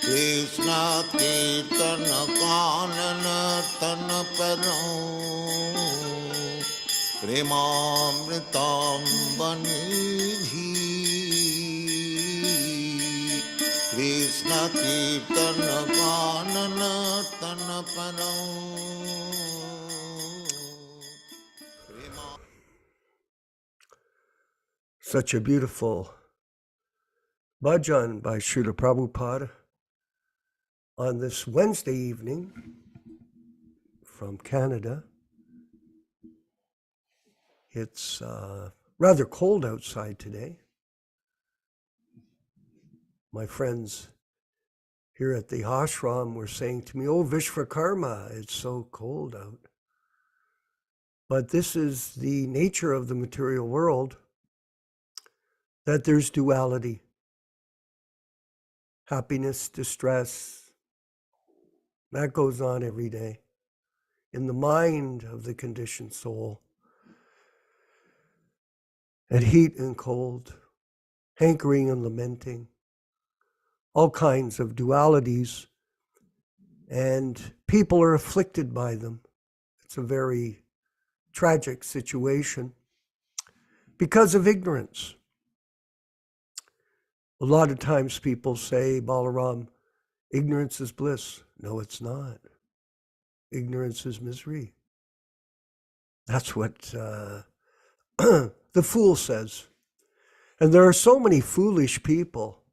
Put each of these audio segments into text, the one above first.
Krishna Caitanya-caritāmṛta Premamritam Vanidhi Krishna Caitanya-caritāmṛta. Such a beautiful bhajan by Srila Prabhupada on this Wednesday evening from Canada. It's rather cold outside today. My friends here at the ashram were saying to me, "Oh, Vishwakarma, it's so cold out." But this is the nature of the material world, that there's duality. Happiness, distress, that goes on every day in the mind of the conditioned soul. And heat and cold, hankering and lamenting, all kinds of dualities, and people are afflicted by them. It's a very tragic situation because of ignorance. A lot of times people say, Balaram, ignorance is bliss. No, it's not. Ignorance is misery. That's what the fool says. And there are so many foolish people.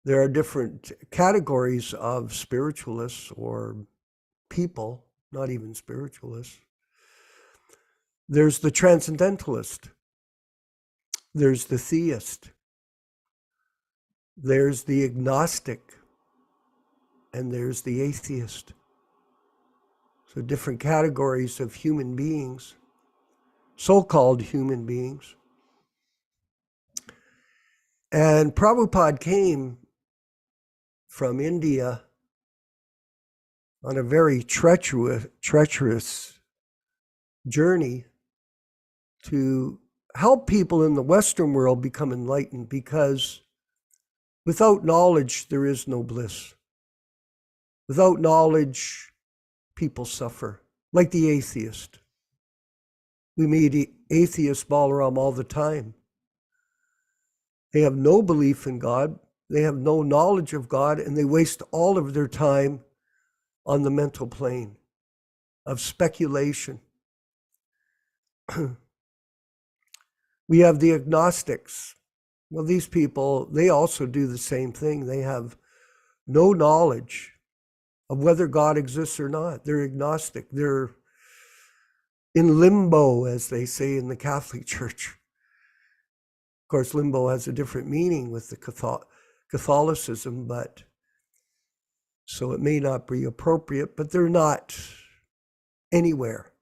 There are different categories of spiritualists or people, not even spiritualists. There's the transcendentalist. There's the theist. There's the agnostic, and there's the atheist. So different categories of human beings, so-called human beings. And Prabhupada came from India on a very treacherous journey to help people in the Western world become enlightened, because without knowledge, there is no bliss. Without knowledge, people suffer, like the atheist. We meet atheists, Balaram, all the time. They have no belief in God, they have no knowledge of God, and they waste all of their time on the mental plane of speculation. We have the agnostics. Well, these people, they also do the same thing. They have no knowledge of whether God exists or not. They're agnostic. They're in limbo, as they say in the Catholic Church. Of course, limbo has a different meaning with the Catholicism, but so it may not be appropriate, but they're not anywhere.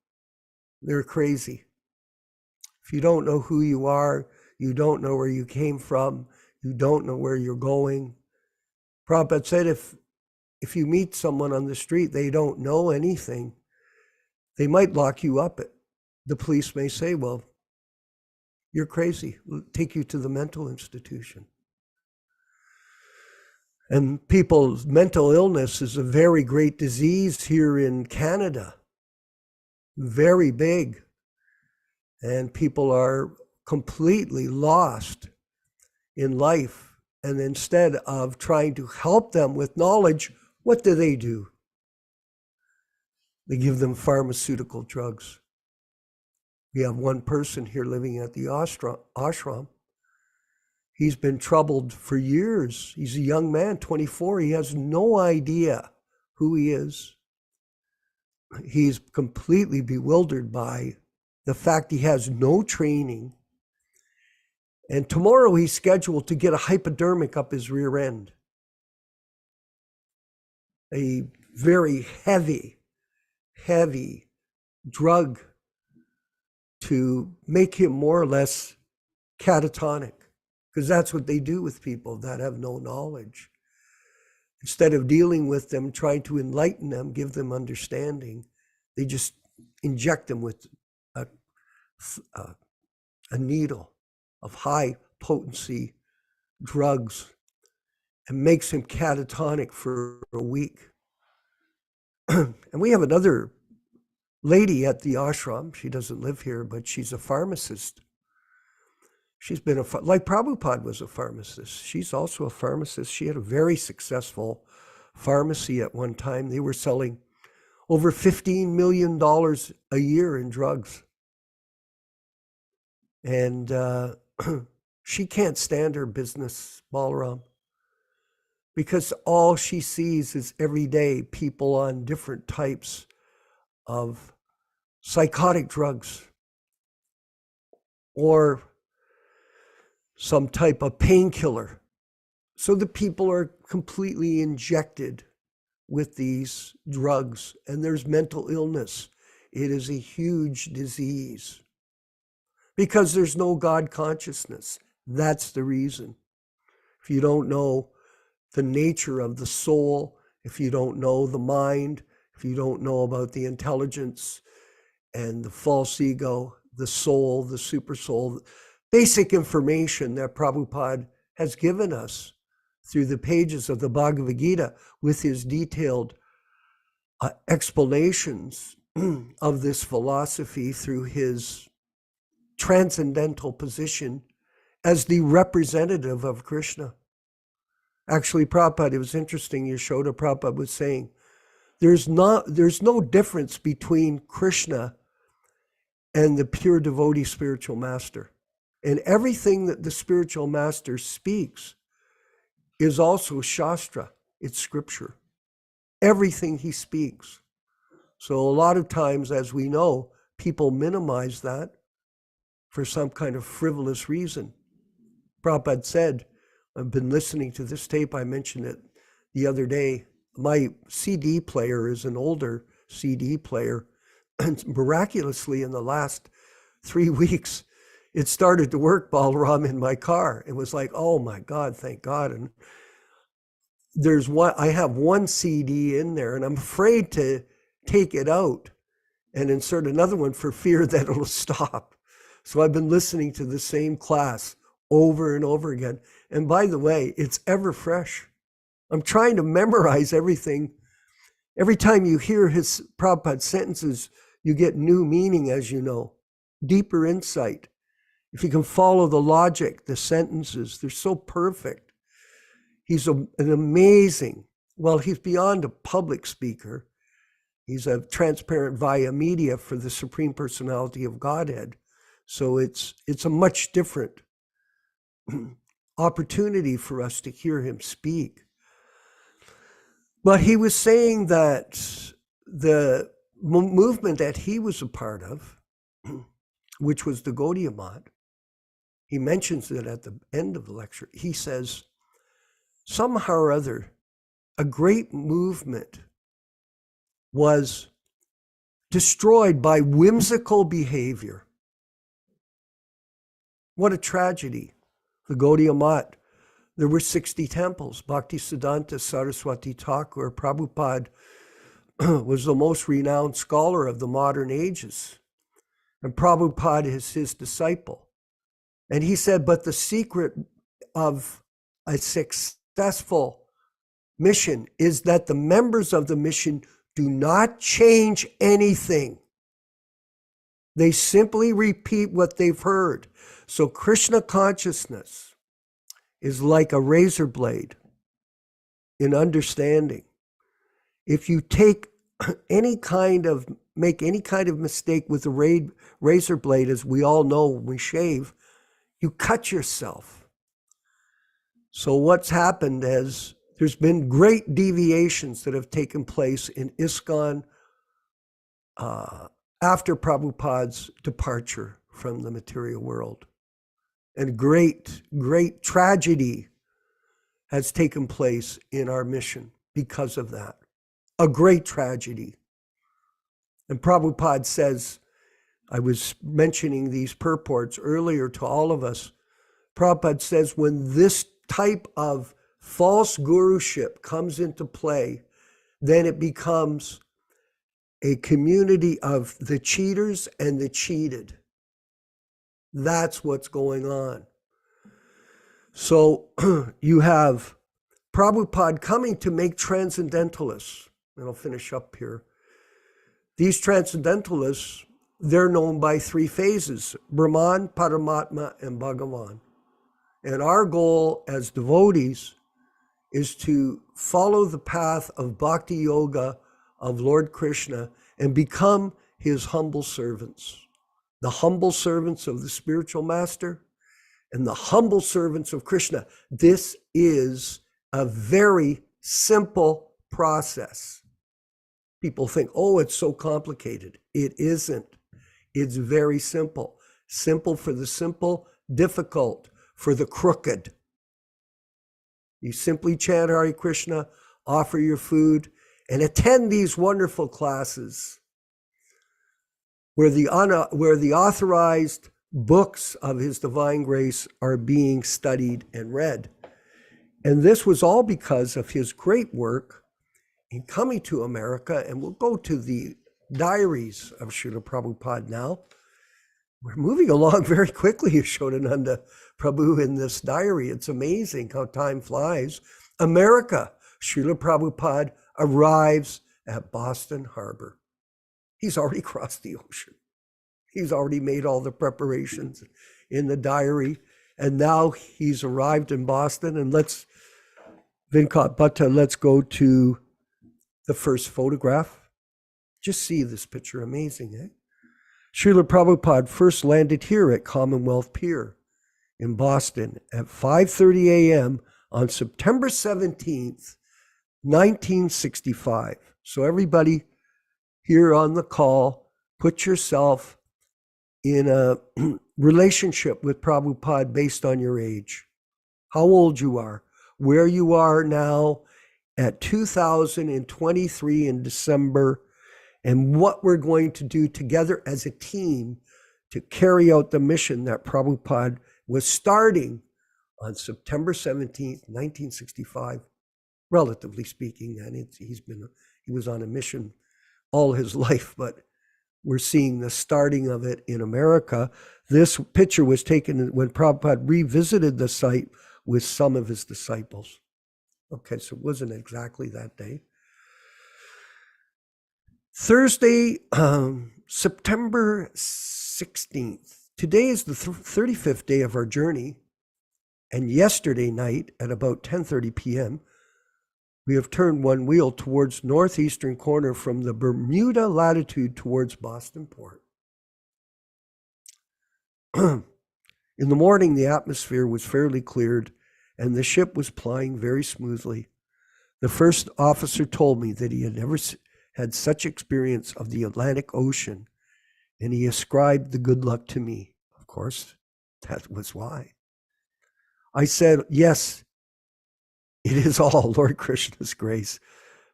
They're crazy. If you don't know who you are, you don't know where you came from, you don't know where you're going. Prabhupada said if you meet someone on the street, they don't know anything, they might lock you up. The police may say, well, you're crazy, we'll take you to the mental institution. And people's mental illness is a very great disease here in Canada, very big. And people are completely lost in life. And instead of trying to help them with knowledge, what do? They give them pharmaceutical drugs. We have one person here living at the ashram. He's been troubled for years. He's a young man, 24. He has no idea who he is. He's completely bewildered by the fact he has no training. And tomorrow he's scheduled to get a hypodermic up his rear end. A very heavy drug to make him more or less catatonic, because that's what they do with people that have no knowledge. Instead of dealing with them, trying to enlighten them, give them understanding, they just inject them with a needle of high potency drugs and makes him catatonic for a week. And we have another lady at the ashram. She doesn't live here, but she's a pharmacist. She's been like Prabhupada was a pharmacist. She's also a pharmacist. She had a very successful pharmacy at one time. They were selling over $15 million a year in drugs. And she can't stand her business, Balaram, because all she sees is every day people on different types of psychotic drugs or some type of painkiller. So the people are completely injected with these drugs, and there's mental illness. It is a huge disease because there's no God consciousness. That's the reason. If you don't know the nature of the soul, if you don't know the mind, if you don't know about the intelligence and the false ego, the soul, the super soul, basic information that Prabhupada has given us through the pages of the Bhagavad Gita with his detailed explanations of this philosophy through his transcendental position as the representative of Krishna. Actually, Prabhupada, it was interesting, Yaśodā Prabhupada was saying, there's no difference between Krishna and the pure devotee spiritual master. And everything that the spiritual master speaks is also Shastra, it's scripture. Everything he speaks. So a lot of times, as we know, people minimize that for some kind of frivolous reason. Prabhupada said, I've been listening to this tape, I mentioned it the other day. My CD player is an older CD player, and miraculously in the last 3 weeks, it started to work, Balaram, in my car. It was like, oh my God, thank God. And I have one CD in there, and I'm afraid to take it out and insert another one for fear that it'll stop. So I've been listening to the same class over and over again. And by the way, it's ever fresh. I'm trying to memorize everything. Every time you hear his Prabhupada sentences, you get new meaning, as you know, deeper insight. If you can follow the logic, the sentences, they're so perfect. He's an amazing, well, he's beyond a public speaker. He's a transparent via media for the Supreme Personality of Godhead. So it's a much different opportunity for us to hear him speak. But he was saying that the movement that he was a part of, which was the Gaudiya Math, he mentions it at the end of the lecture. He says, somehow or other, a great movement was destroyed by whimsical behavior. What a tragedy. The Gaudiya Math, there were 60 temples. Bhaktisiddhanta Saraswati Thakur, Prabhupada, was the most renowned scholar of the modern ages. And Prabhupada is his disciple. And he said, but the secret of a successful mission is that the members of the mission do not change anything. They simply repeat what they've heard. So Krishna consciousness is like a razor blade in understanding. If you take make any kind of mistake with a razor blade, as we all know when we shave, you cut yourself. So what's happened is there's been great deviations that have taken place in ISKCON after Prabhupada's departure from the material world. And great tragedy has taken place in our mission because of that. A great tragedy. And Prabhupada says, I was mentioning these purports earlier to all of us. Prabhupada says when this type of false guruship comes into play, then it becomes a community of the cheaters and the cheated. That's what's going on. So you have Prabhupada coming to make transcendentalists. And I'll finish up here. These transcendentalists, they're known by three phases: Brahman, Paramatma, and Bhagavan. And our goal as devotees is to follow the path of bhakti yoga of Lord Krishna and become his humble servants, the humble servants of the spiritual master and the humble servants of Krishna. This is a very simple process. People think, oh, it's so complicated. It isn't. It's very simple. Simple for the simple, difficult for the crooked. You simply chant Hare Krishna, offer your food, and attend these wonderful classes where the authorized books of His Divine Grace are being studied and read. And this was all because of his great work in coming to America. And we'll go to the diaries of Srila Prabhupada now. We're moving along very quickly, Yaśodā-nanda Prabhu, in this diary. It's amazing how time flies. America, Srila Prabhupada arrives at Boston Harbor. He's already crossed the ocean. He's already made all the preparations in the diary. And now he's arrived in Boston. And let's go to the first photograph. Just see this picture, amazing, eh? Srila Prabhupada first landed here at Commonwealth Pier in Boston at 5:30 a.m. on September 17th, 1965. So everybody here on the call, put yourself in a relationship with Prabhupada based on your age, how old you are, where you are now at 2023 in December, and what we're going to do together as a team to carry out the mission that Prabhupada was starting on September 17th, 1965, relatively speaking. And he was on a mission all his life, but we're seeing the starting of it in America. This picture was taken when Prabhupada revisited the site with some of his disciples. Okay, so it wasn't exactly that day. Thursday, September 16th. Today is the 35th day of our journey. And yesterday night at about 10:30 p.m., we have turned one wheel towards northeastern corner from the Bermuda latitude towards Boston Port. In the morning, the atmosphere was fairly cleared and the ship was plying very smoothly. The first officer told me that he had never had such experience of the Atlantic Ocean, and he ascribed the good luck to me. Of course, that was why. I said, yes, it is all Lord Krishna's grace,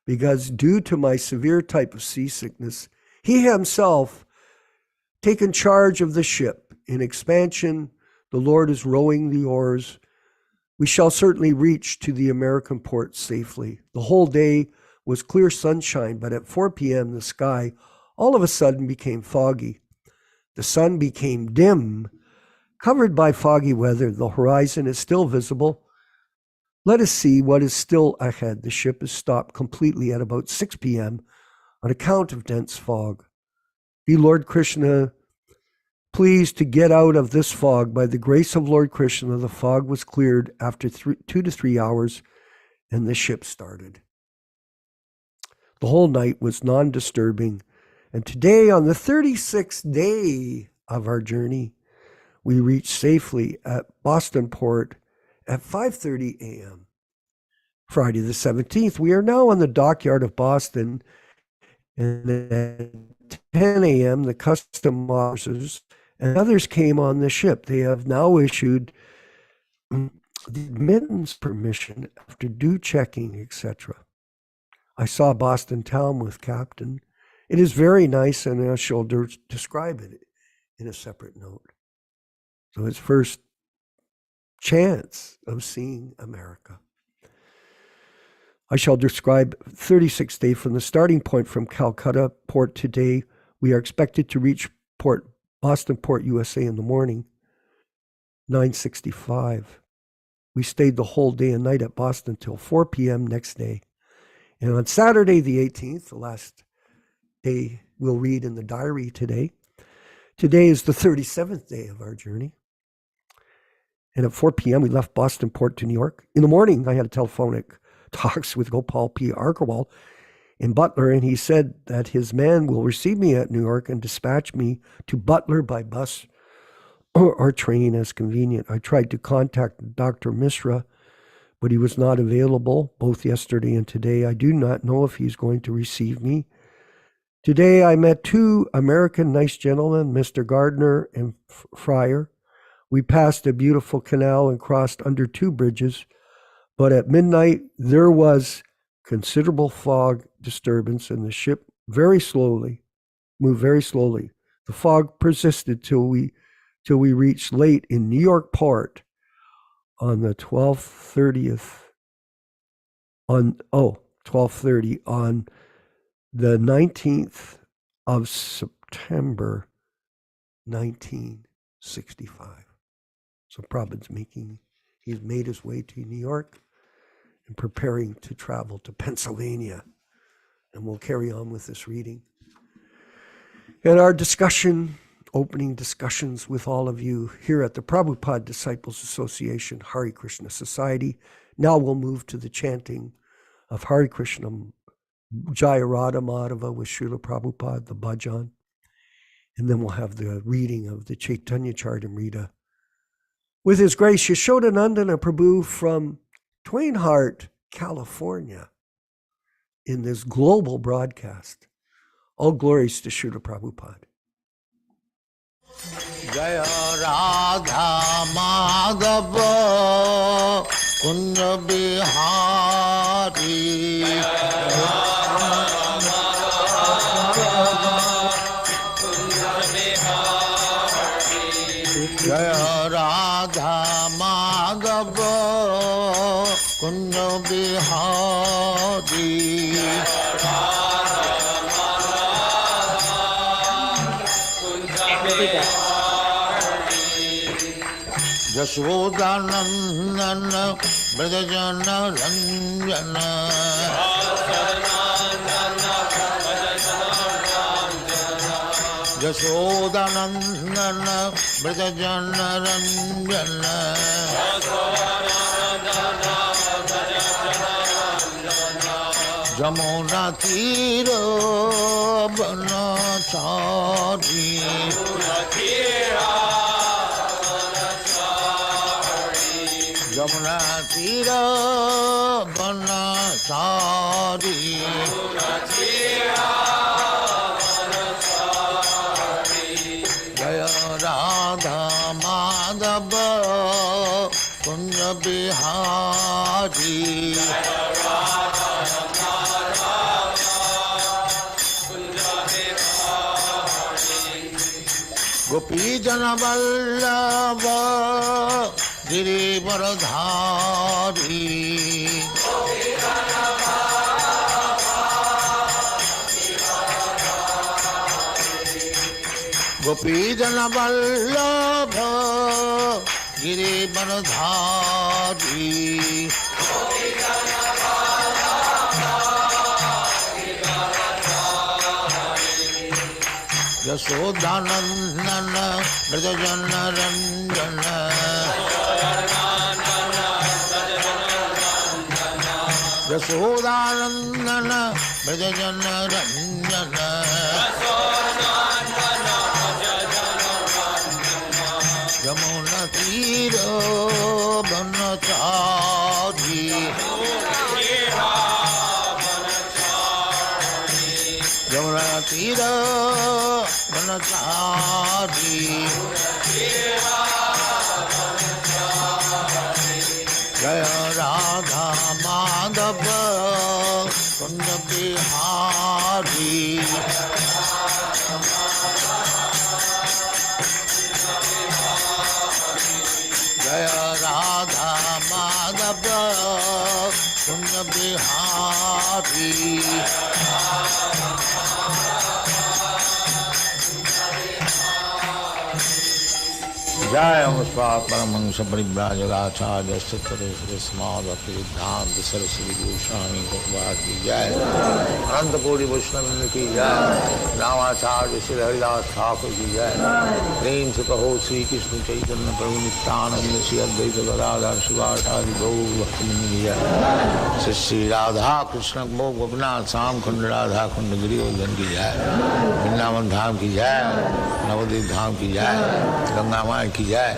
because due to my severe type of seasickness, he himself taken charge of the ship. In expansion, the Lord is rowing the oars. We shall certainly reach to the American port safely. The whole day was clear sunshine, but at 4 p.m. the sky all of a sudden became foggy. The sun became dim, covered by foggy weather. The horizon is still visible. Let us see what is still ahead. The ship is stopped completely at about 6 p.m. on account of dense fog. Be Lord Krishna pleased to get out of this fog. By the grace of Lord Krishna, the fog was cleared after 2 to 3 hours, and the ship started. The whole night was non-disturbing, and today, on the 36th day of our journey, we reached safely at Boston Port at 5:30 a.m. Friday the 17th, we are now on the dockyard of Boston, and at 10 a.m., the custom officers and others came on the ship. They have now issued the admittance permission after due checking, etc. I saw Boston town with Captain. It is very nice, and I shall describe it in a separate note. So his first chance of seeing America. I shall describe 36th day from the starting point from Calcutta Port today. We are expected to reach Boston Port, USA in the morning, 9:65. We stayed the whole day and night at Boston till 4 p.m. next day. And on Saturday, the 18th, the last day we'll read in the diary today, today is the 37th day of our journey. And at 4 p.m., we left Boston Port to New York. In the morning, I had a telephonic talks with Gopal P. Agarwal in Butler, and he said that his man will receive me at New York and dispatch me to Butler by bus or train as convenient. I tried to contact Dr. Misra, but he was not available both yesterday and today. I do not know if he's going to receive me. Today I met two American nice gentlemen, Mr. Gardner and Fryer. We passed a beautiful canal and crossed under two bridges, but at midnight there was considerable fog disturbance and the ship moved very slowly. The fog persisted till we reached late in New York Port on the 12:30 on the 19th of September 1965. So Prabhupada's he's made his way to New York and preparing to travel to Pennsylvania. And we'll carry on with this reading. And our opening discussions with all of you here at the Prabhupada Disciples Association, Hare Krishna Society. Now we'll move to the chanting of Hare Krishna Jaya Radha Madhava with Srila Prabhupada, the bhajan. And then we'll have the reading of the Caitanya-caritāmṛta with His Grace Yaśodā-nandana Prabhu from Twain Harte, California, in this global broadcast. All glories to Srila Prabhupada. Jaya Radha Madhava Kunja Bihari Jaya Radha Madhava Kunja Bihari Yaśodā-nandana Brajajana Ranjana Yaśodā-nandana Brajajana Ranjana Jamuna Tira Banachari Jamuna Tira Banachari Jaya Radha Madhava Kunja Bihari Gopi Jana Vallabha Girivaradhari Gopi Jana Vallabha Girivaradhari Yaśodā-nandana Brajajana Ranjana Yaśodā-nandana Brajajana Ranjana Jamuna Tira Banachari Jamuna Tira Banachari Jaya Radha Madhava Kunja Bihari Jaya Radha Madhava Kunja Bihari Jai Amaspa Paramahansa Parivrajagacārya Sattara Smadhati Dhanta Saraswati Goswami Prabhupada ki Jai, Ananta Koti Vaishnava ki Jai, Ramacārya Sri Haridas Thakur ki Jai, Prem se kaho Sri Krishna Caitanya Prabhu Nityananda Sri Advaita Gadadhar Sivasadi Gaur Bhaktivinoda ki Jai, Sri Sri Radha Krishna Mokh Gopinath Sam Khand Radha Khand Girivardhan ki Jai, Vrindavan Dham ki Jai, Navadvip Dham ki Jai, Ganga Mai ki Jai,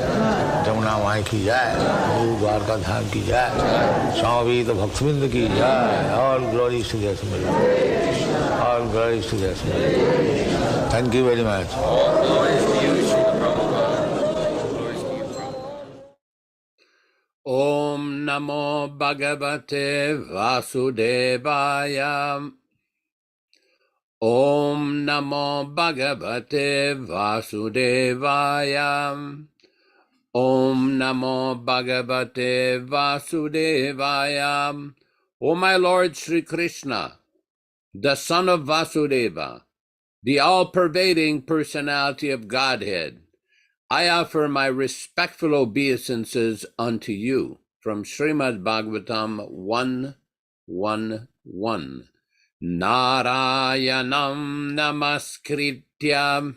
Jamuna Mai ki Jai, Guru Dwarka Dham ki Jai, Swami Bhaktivedanta ki Jai. All glories to their Supreme. All glories to their Supreme. Thank you very much. All glories to you, Srila Prabhupada. Glories to you, Prabhupada. Om Namo Bhagavate Vasudevaya. Om Namo Bhagavate Vasudevaya. Om Namo Bhagavate Vasudevaya. O my Lord Sri Krishna, the son of Vasudeva, the all-pervading personality of Godhead, I offer my respectful obeisances unto you from Srimad Bhagavatam 1:1:1. Narayanam namaskritya,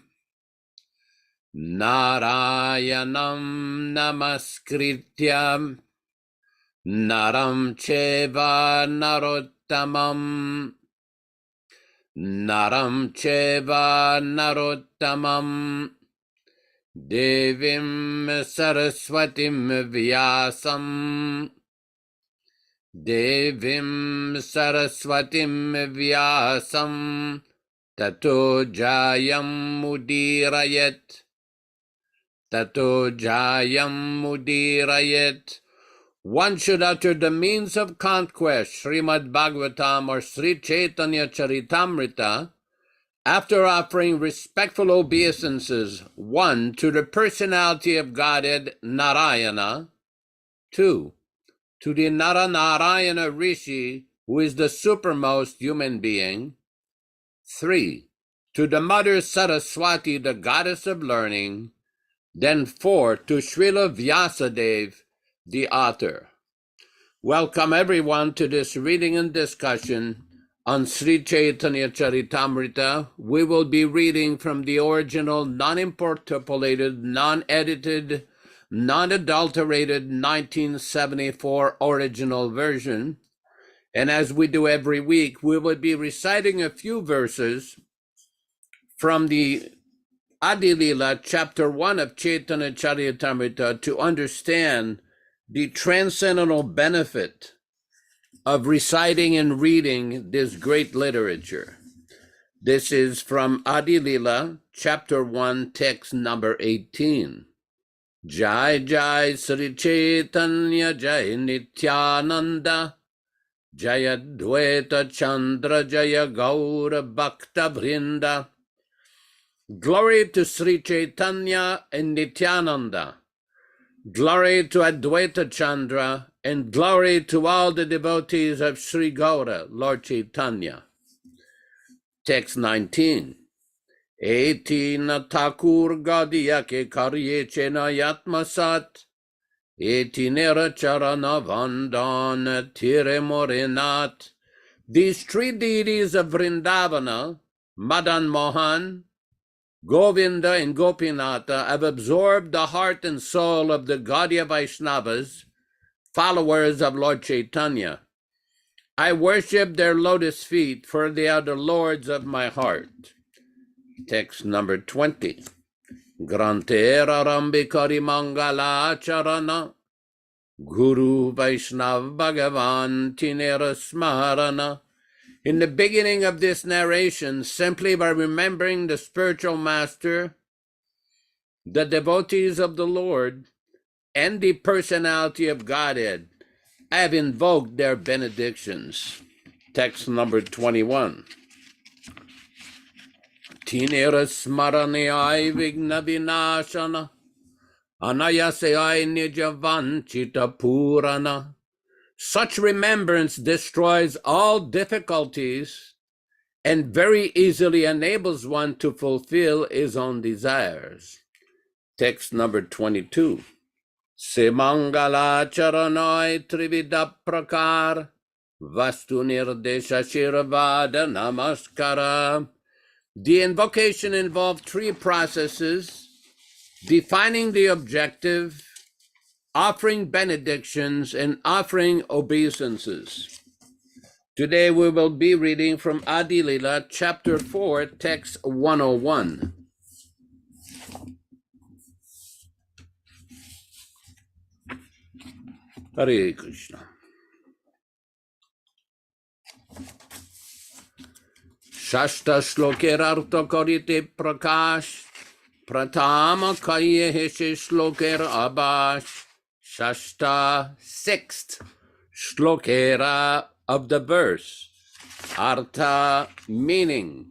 Narayanam namaskritya, Naram cheva narottamam, Naram cheva narottamam, Devim saraswatim vyasam, Devim saraswatim vyasam, Tato jayam mudirayet, Tato jayam mudirayet. One should utter the means of conquest, Srimad Bhagavatam or Sri Caitanya-caritāmṛta, after offering respectful obeisances, 1. To the personality of Godhead, Narayana, 2. To the Narayana Rishi, who is the supermost human being, 3. To the Mother Saraswati, the goddess of learning, then 4. To Srila Vyasadeva, the author. Welcome everyone to this reading and discussion on Sri Caitanya-caritāmṛta. We will be reading from the original, non-interpolated, non-edited, non-adulterated 1974 original version. And as we do every week, we will be reciting a few verses from the Adi Lila, chapter 1 of Caitanya-caritāmṛta, to understand the transcendental benefit of reciting and reading this great literature. This is from Adi Lila, chapter 1, text number 18. Jai Jai Sri Caitanya Jai Nityananda Jaya Dvaita Chandra Jaya Gaura Bhakta Vrinda. Glory to Sri Caitanya and Nityananda. Glory to Advaita Chandra, and glory to all the devotees of Sri Gaura, Lord Chaitanya. Text 19. Eti na thakur gadiya ke karye chena yatmasat, eti nera charana vandan tire morenat. These three deities of Vrindavana, Madan Mohan, Govinda and Gopinatha, have absorbed the heart and soul of the Gaudiya Vaishnavas, followers of Lord Chaitanya. I worship their lotus feet, for they are the lords of my heart. Text number 20. Grantera Rambikari Mangala Charana, Guru Vaishnav Bhagavan Tinera Smarana. In the beginning of this narration, simply by remembering the spiritual master, the devotees of the Lord, and the personality of Godhead, I have invoked their benedictions. Text number 21. Tinera smaranayai vigna vinashana, anayasayai nijavanchita purana. Such remembrance destroys all difficulties and very easily enables one to fulfill his own desires. Text number 22. Se mangala charanoi trivida prakar vastu nirdesha shirvada namaskara. The invocation involved three processes: defining the objective, offering benedictions, and offering obeisances. Today we will be reading from Adi Lila, chapter 4, text 101. Hare Krishna. Shashta shlokerarta karite prakash pratama kaye heshe shloker abash. Shashta, sixth shlokera of the verse. Artha, meaning.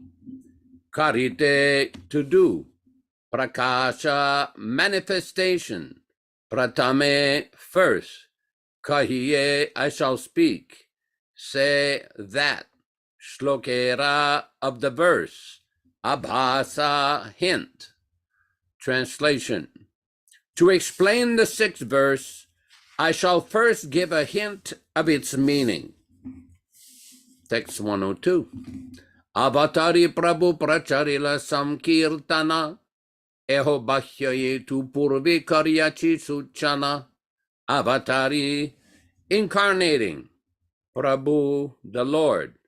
Karite, to do. Prakasha, manifestation. Pratame, first. Kahiye, I shall speak. Say that. Shlokera of the verse. Abhasa, hint. Translation. To explain the sixth verse, I shall first give a hint of its meaning. Text 102. Avatari Prabhu Pracharila Samkirtana Eho Bhahyaye tu Purvi Karyachi Suchana. Avatari, incarnating. Prabhu, the Lord.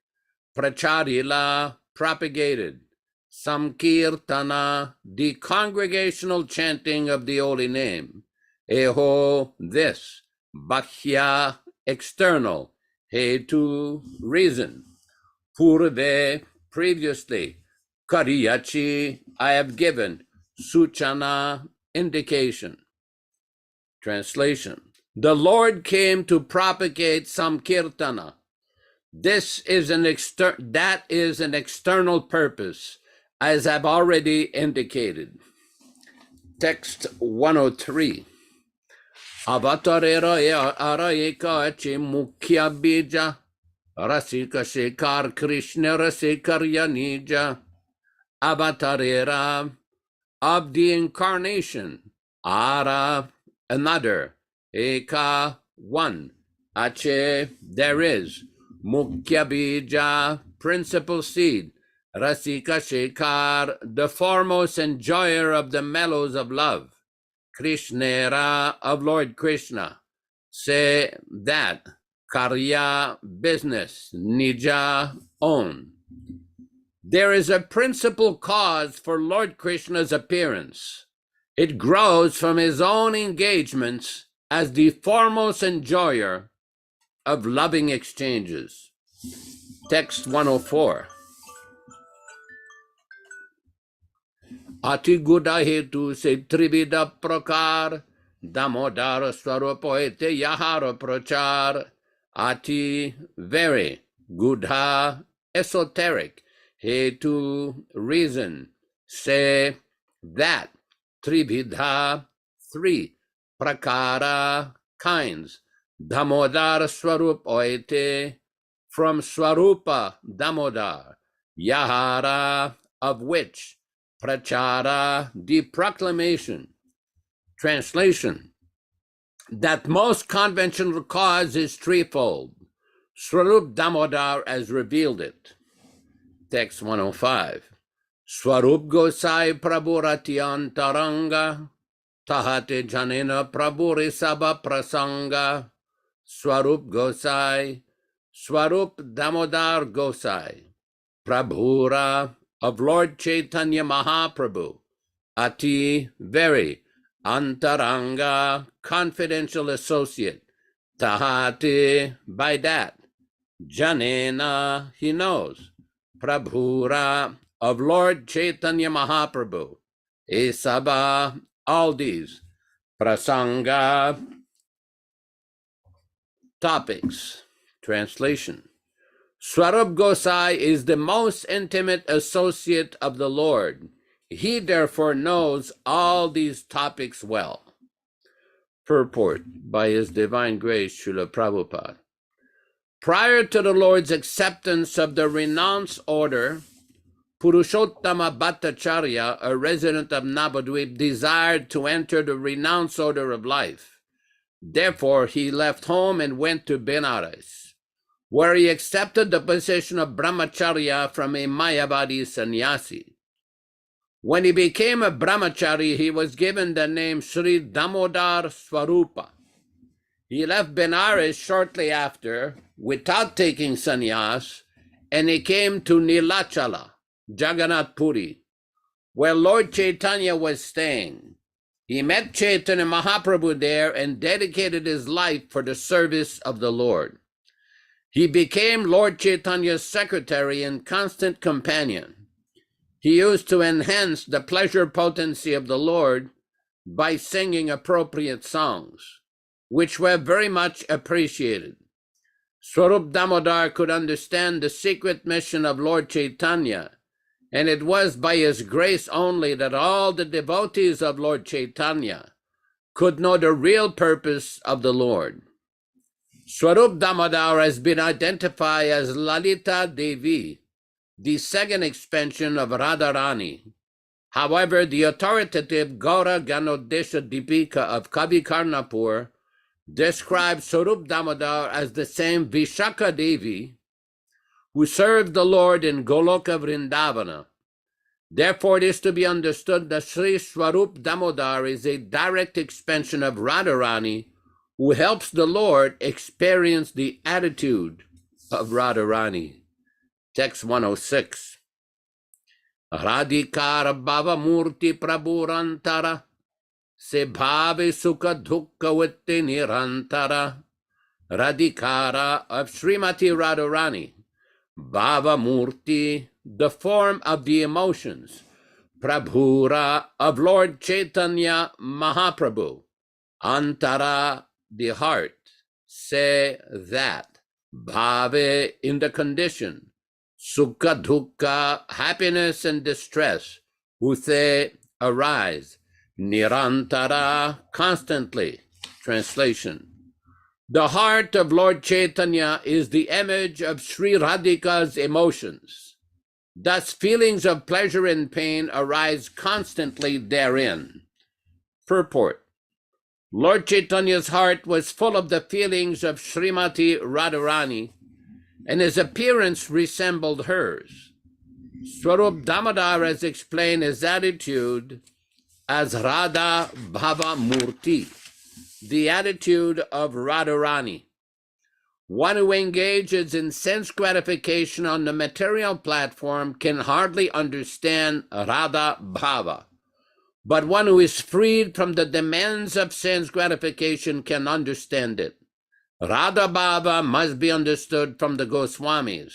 Pracharila, propagated. Samkirtana, the congregational chanting of the holy name. Eho, this. Bhahya, external. Hetu, reason. Purve, previously. Karyachi, I have given. Suchana, indication. Translation. The Lord came to propagate Samkirtana. That is an external purpose, as I've already indicated. Text 103. Avatarera araeka che mukhya bija rasika shekar Krishna rasikarya nija. Avatarera, of the incarnation. Ara, another. Eka, one. Ache, there is. Mukhya bija, principal seed. Rasika Shekar, the foremost enjoyer of the mellows of love. Krishnera, of Lord Krishna. Say that. Karya, business. Nija, own. There is a principal cause for Lord Krishna's appearance. It grows from his own engagements as the foremost enjoyer of loving exchanges. Text 104. Ati guda hetu se trivida prakar damodara swarupoete yahara prachar. Ati, very. Gudha, esoteric. Hetu, reason. Se, that. Tribhidha, three. Prakara, kinds. Damodar Swarup Oite, from Swarupa Damodar. Yahara, of which. Prachara, the proclamation. Translation. That most conventional cause is threefold. Swarup Damodar as revealed it. Text 105. Swarup Gosai Prabhurati Antaranga Tahate Janena Prabhuri Sabha Prasanga. Swarup Gosai, Swarup Damodar Gosai, Prabhura, of Lord Chaitanya Mahaprabhu. Ati, very. Antaranga, confidential associate. Tahate, by that. Janena, he knows. Prabhura, of Lord Chaitanya Mahaprabhu. Esaba, all these. Prasanga, topics. Translation. Swarup Gosai is the most intimate associate of the Lord. He therefore knows all these topics well. Purport by His Divine Grace Srila Prabhupada. Prior to the Lord's acceptance of the renounced order, Purushottama Bhattacharya, a resident of Navadvip, desired to enter the renounced order of life. Therefore, he left home and went to Benares, where he accepted the position of brahmacharya from a Mayavadi sannyasi. When he became a brahmachari, he was given the name Sri Damodar Swarupa. He left Benares shortly after, without taking sannyas, and he came to Nilachala, Jagannath Puri, where Lord Chaitanya was staying. He met Chaitanya Mahaprabhu there and dedicated his life for the service of the Lord. He became Lord Chaitanya's secretary and constant companion. He used to enhance the pleasure potency of the Lord by singing appropriate songs, which were very much appreciated. Swarup Damodar could understand the secret mission of Lord Chaitanya, and it was by his grace only that all the devotees of Lord Chaitanya could know the real purpose of the Lord. Swarup Damodar has been identified as Lalita Devi, the second expansion of Radharani. However, the authoritative Gaura Ganodesha Dipika of Kavi Karnapur describes Swarup Damodar as the same Vishaka Devi who served the Lord in Goloka Vrindavana. Therefore, it is to be understood that Sri Swarup Damodar is a direct expansion of Radharani who helps the Lord experience the attitude of Radharani. Text 106. Radhikara Bhava Murti Prabhurantara Se Bhave Sukha Dukha Vitti Nirantara. Radhikara of Srimati Radharani. Bhava Murti, the form of the emotions. Prabhura of Lord Chaitanya Mahaprabhu. Antara, the heart. Se, that. Bhave, in the condition. Sukha dukkha, happiness and distress. Ute, arise. Nirantara, constantly. Translation. The heart of Lord Chaitanya is the image of Sri Radhika's emotions. Thus, feelings of pleasure and pain arise constantly therein. Purport. Lord Chaitanya's heart was full of the feelings of Srimati Radharani, and his appearance resembled hers. Swarup Damodar has explained his attitude as Radha Bhava Murti, the attitude of Radharani. One who engages in sense gratification on the material platform can hardly understand Radha Bhava, but one who is freed from the demands of sense gratification can understand it. Radha Bhava must be understood from the Goswamis,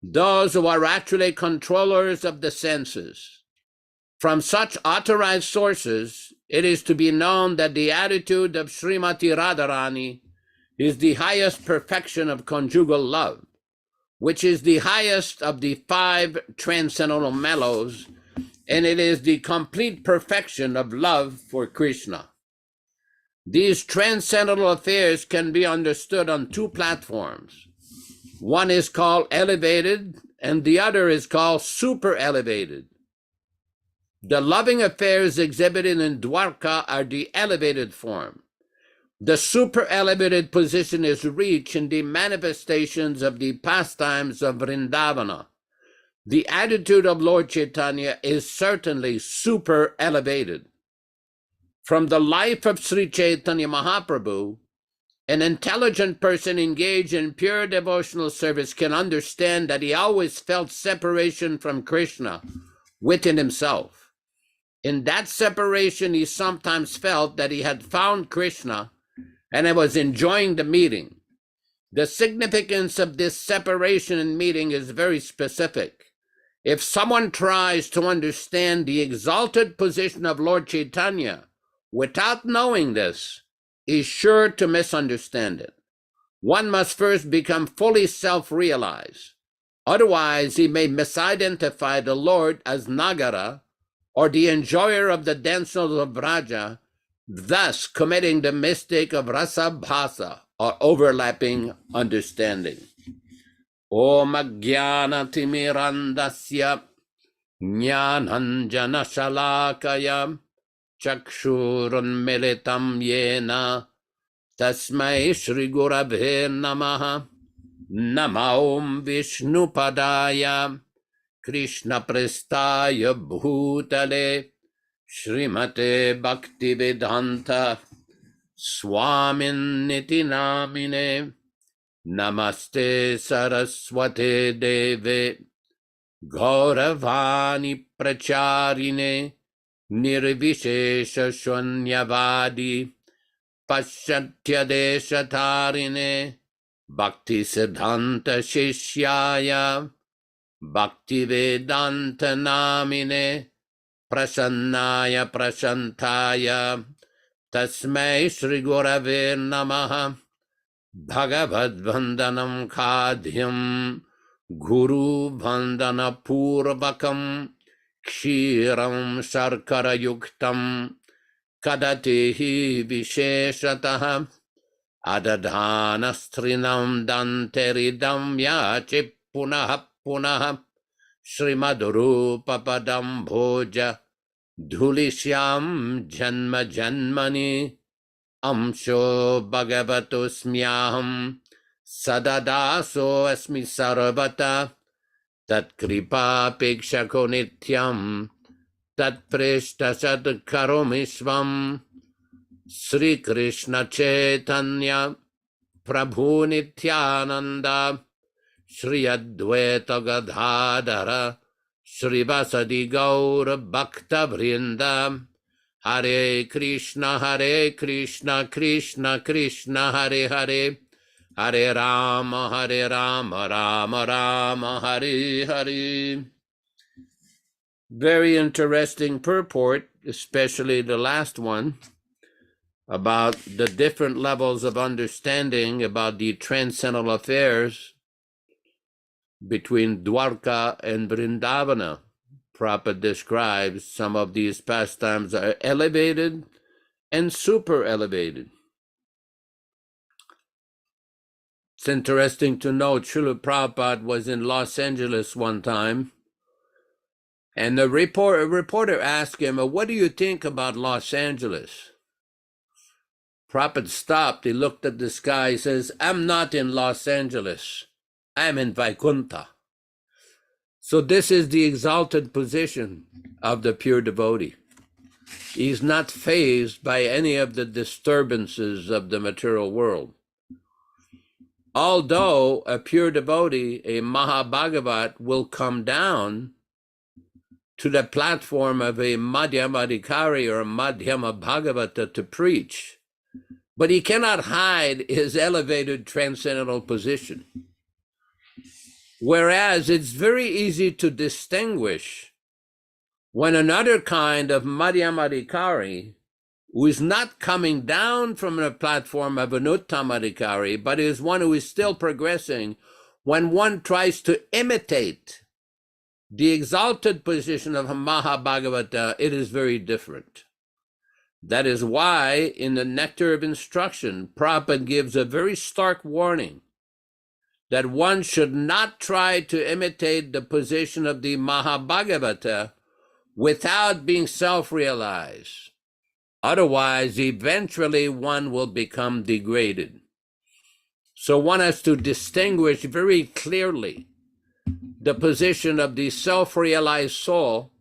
those who are actually controllers of the senses. From such authorized sources, it is to be known that the attitude of Srimati Radharani is the highest perfection of conjugal love, which is the highest of the 5 transcendental mellows, and it is the complete perfection of love for Krishna. These transcendental affairs can be understood on 2 platforms. One is called elevated, and the other is called super elevated. The loving affairs exhibited in Dwarka are the elevated form. The super elevated position is reached in the manifestations of the pastimes of Vrindavana. The attitude of Lord Chaitanya is certainly super elevated. From the life of Sri Chaitanya Mahaprabhu, an intelligent person engaged in pure devotional service can understand that he always felt separation from Krishna within himself. In that separation, he sometimes felt that he had found Krishna and he was enjoying the meeting. The significance of this separation and meeting is very specific. If someone tries to understand the exalted position of Lord Chaitanya without knowing this, is sure to misunderstand it. One must first become fully self-realized. Otherwise, he may misidentify the Lord as Nagara or the enjoyer of the dances of Vraja, thus committing the mistake of rasa bhasa, or overlapping understanding. Om Ajnana Timirandasya Jnananjana Shalakaya Chakshurunmilitam Yena Tasmai Shri Gurave Namaha Nama Om Vishnupadaya Krishna Prestaya Bhutale Srimate Bhaktivedanta Swami Namine Namaste Saraswate Deve Gauravani Pracharine Nirvishesha Shunyavadi Paschatya Deshatarine Bhakti Siddhanta Shishyaya Bhaktivedanta Namine Prasannaya Prashantaya Tasmai Shri Gurave Namaha Bhagavad Vandanam Kādhyam Guru Vandana Purvakam Kshiram Sharkara Yuktam Kadatehi Visheshataha Adadhanastrinam Danteridam Yachi Punaha Punaha Srimadurupapadam Bhoja Dhulishyam Janma Janmani Amsho Bhagavato Smyaham Sadadaso Asmi Sarvata Tat Kripa Pekshako Nityam Tat Preshta Sad Karomishvam Sri Krishna Chaitanya Prabhu Nityananda Shri Advaita Gadadhara Shri Vasadi Gaura Bhakta Vrinda Hare Krishna Krishna Krishna Hare Hare Hare Rama Rama Rama Hare Hare. Very interesting purport, especially the last one, about the different levels of understanding about the transcendental affairs between Dwarka and Vrindavana. Prabhupada describes some of these pastimes are elevated and super elevated. It's interesting to note Srila Prabhupada was in Los Angeles one time, and the reporter asked him, "What do you think about Los Angeles?" Prabhupada stopped, he looked at the sky, he says, "I'm not in Los Angeles, I'm in Vaikuntha." So this is the exalted position of the pure devotee. He's not fazed by any of the disturbances of the material world. Although a pure devotee, a Mahabhagavat, will come down to the platform of a Madhyamadikari or a Madhyama Bhagavata to preach, but he cannot hide his elevated transcendental position. Whereas it's very easy to distinguish when another kind of Madhyamadikari, who is not coming down from the platform of an Uttamadikari, but is one who is still progressing, when one tries to imitate the exalted position of a Mahabhagavata, it is very different. That is why in the Nectar of Instruction, Prabhupada gives a very stark warning that one should not try to imitate the position of the Mahabhagavata without being self-realized. Otherwise, eventually one will become degraded. So one has to distinguish very clearly the position of the self-realized soul,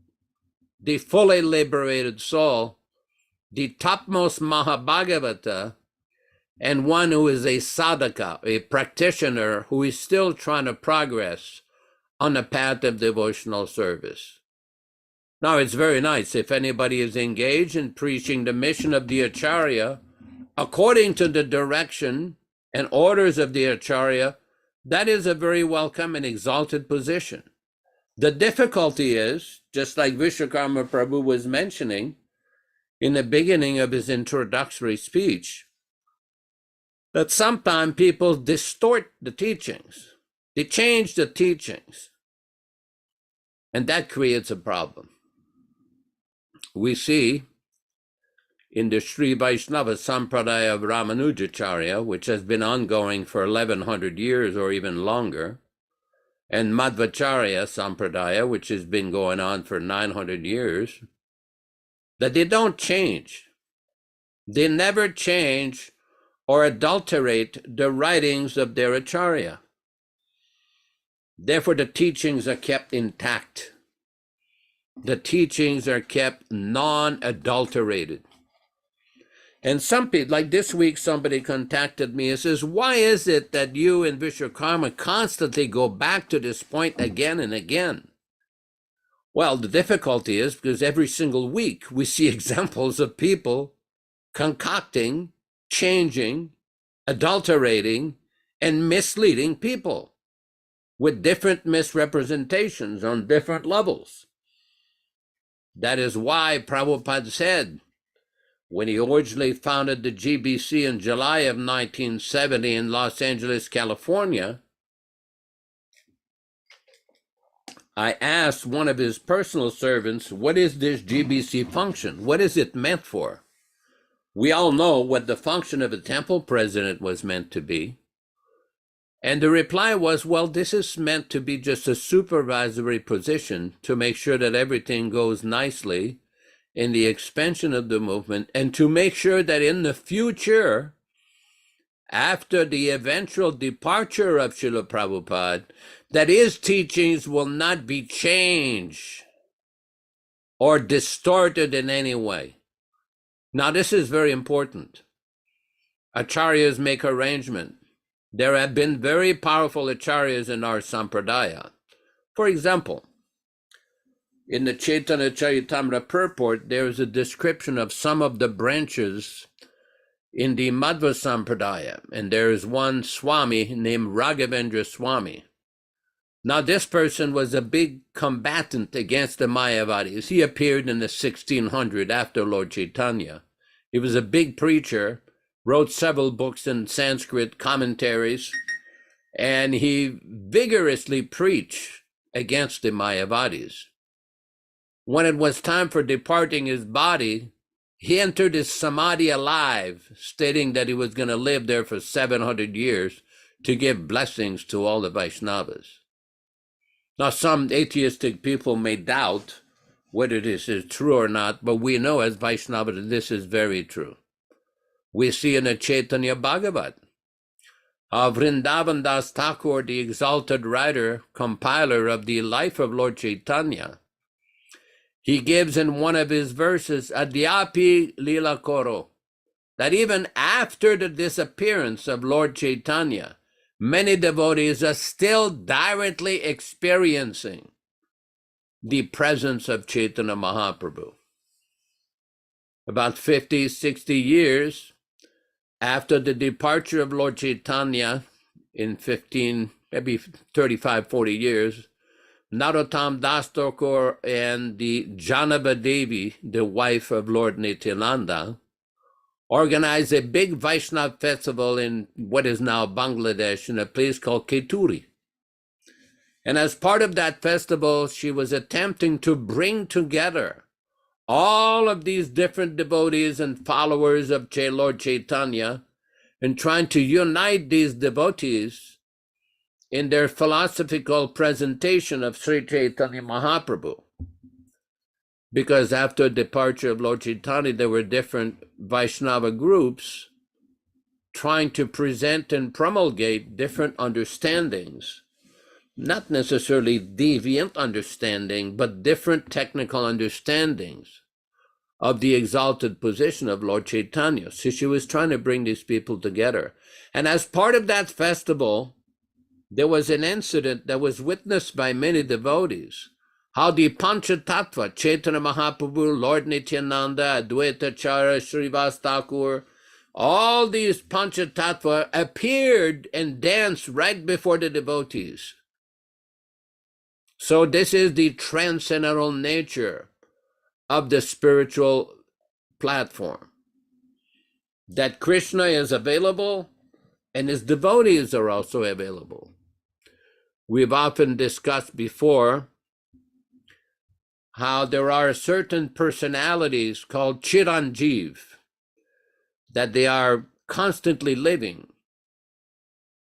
the fully liberated soul, the topmost Mahabhagavata, and one who is a sadhaka, a practitioner who is still trying to progress on the path of devotional service. Now, it's very nice if anybody is engaged in preaching the mission of the Acharya according to the direction and orders of the Acharya. That is a very welcome and exalted position. The difficulty is, just like Vishwakarma Prabhu was mentioning in the beginning of his introductory speech, that sometimes people distort the teachings. They change the teachings. And that creates a problem. We see in the Sri Vaishnava Sampradaya of Ramanujacharya, which has been ongoing for 1100 years or even longer, and Madhvacharya Sampradaya, which has been going on for 900 years, that they don't change. They never change or adulterate the writings of their Acharya. Therefore, the teachings are kept intact. The teachings are kept non-adulterated. And some people, like this week, somebody contacted me and says, why is it that you and Vishwakarma constantly go back to this point again and again? Well, the difficulty is because every single week we see examples of people concocting, changing, adulterating, and misleading people with different misrepresentations on different levels. That is why Prabhupada said, when he originally founded the GBC in July of 1970 in Los Angeles, California, I asked one of his personal servants, what is this GBC function? What is it meant for? We all know what the function of a temple president was meant to be. And the reply was, well, this is meant to be just a supervisory position to make sure that everything goes nicely in the expansion of the movement, and to make sure that in the future, after the eventual departure of Srila Prabhupada, that his teachings will not be changed or distorted in any way. Now, this is very important. Acharyas make arrangement. There have been very powerful acharyas in our sampradaya. For example, in the Caitanya-caritāmṛta purport, there is a description of some of the branches in the Madhva Sampradaya, and there is one Swami named Raghavendra Swami. Now, this person was a big combatant against the Mayavadis. He appeared in the 1600 after Lord Chaitanya. He was a big preacher, wrote several books in Sanskrit commentaries, and he vigorously preached against the Mayavadis. When it was time for departing his body, he entered his samadhi alive, stating that he was going to live there for 700 years to give blessings to all the Vaishnavas. Now, some atheistic people may doubt whether this is true or not, but we know as Vaishnavas that this is very true. We see in the Chaitanya Bhagavat how Vrindavan Das Thakur, the exalted writer, compiler of the life of Lord Chaitanya, he gives in one of his verses, Adyapi Lila Koro, that even after the disappearance of Lord Chaitanya, many devotees are still directly experiencing the presence of Chaitanya Mahaprabhu. About 50, 60 years after the departure of Lord Chaitanya in 15, maybe 35, 40 years, Narottam Das Thakur and the Janava Devi, the wife of Lord Nityananda, organized a big Vaishnava festival in what is now Bangladesh in a place called Keturi. And as part of that festival, she was attempting to bring together all of these different devotees and followers of Lord Chaitanya and trying to unite these devotees in their philosophical presentation of Sri Chaitanya Mahaprabhu. Because after the departure of Lord Chaitanya, there were different Vaishnava groups trying to present and promulgate different understandings, not necessarily deviant understanding, but different technical understandings of the exalted position of Lord Chaitanya. So she was trying to bring these people together. And as part of that festival, there was an incident that was witnessed by many devotees, how the Panchatattva, Chaitanya Mahaprabhu, Lord Nityananda, Advaita-acharya, Srivas Thakur, all these Panchatattva appeared and danced right before the devotees. So this is the transcendental nature of the spiritual platform, that Krishna is available and his devotees are also available. We've often discussed before how there are certain personalities called Chiranjeev, that they are constantly living.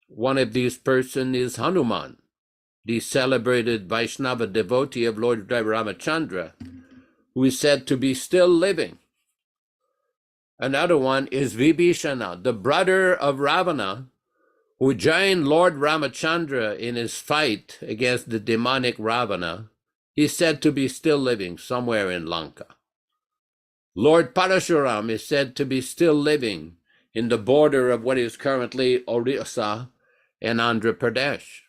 One of these persons is Hanuman. the celebrated Vaishnava devotee of Lord Ramachandra, who is said to be still living. Another one is Vibhishana, the brother of Ravana, who joined Lord Ramachandra in his fight against the demonic Ravana. He's said to be still living somewhere in Lanka. Lord Parashuram is said to be still living in the border of what is currently Orissa and Andhra Pradesh.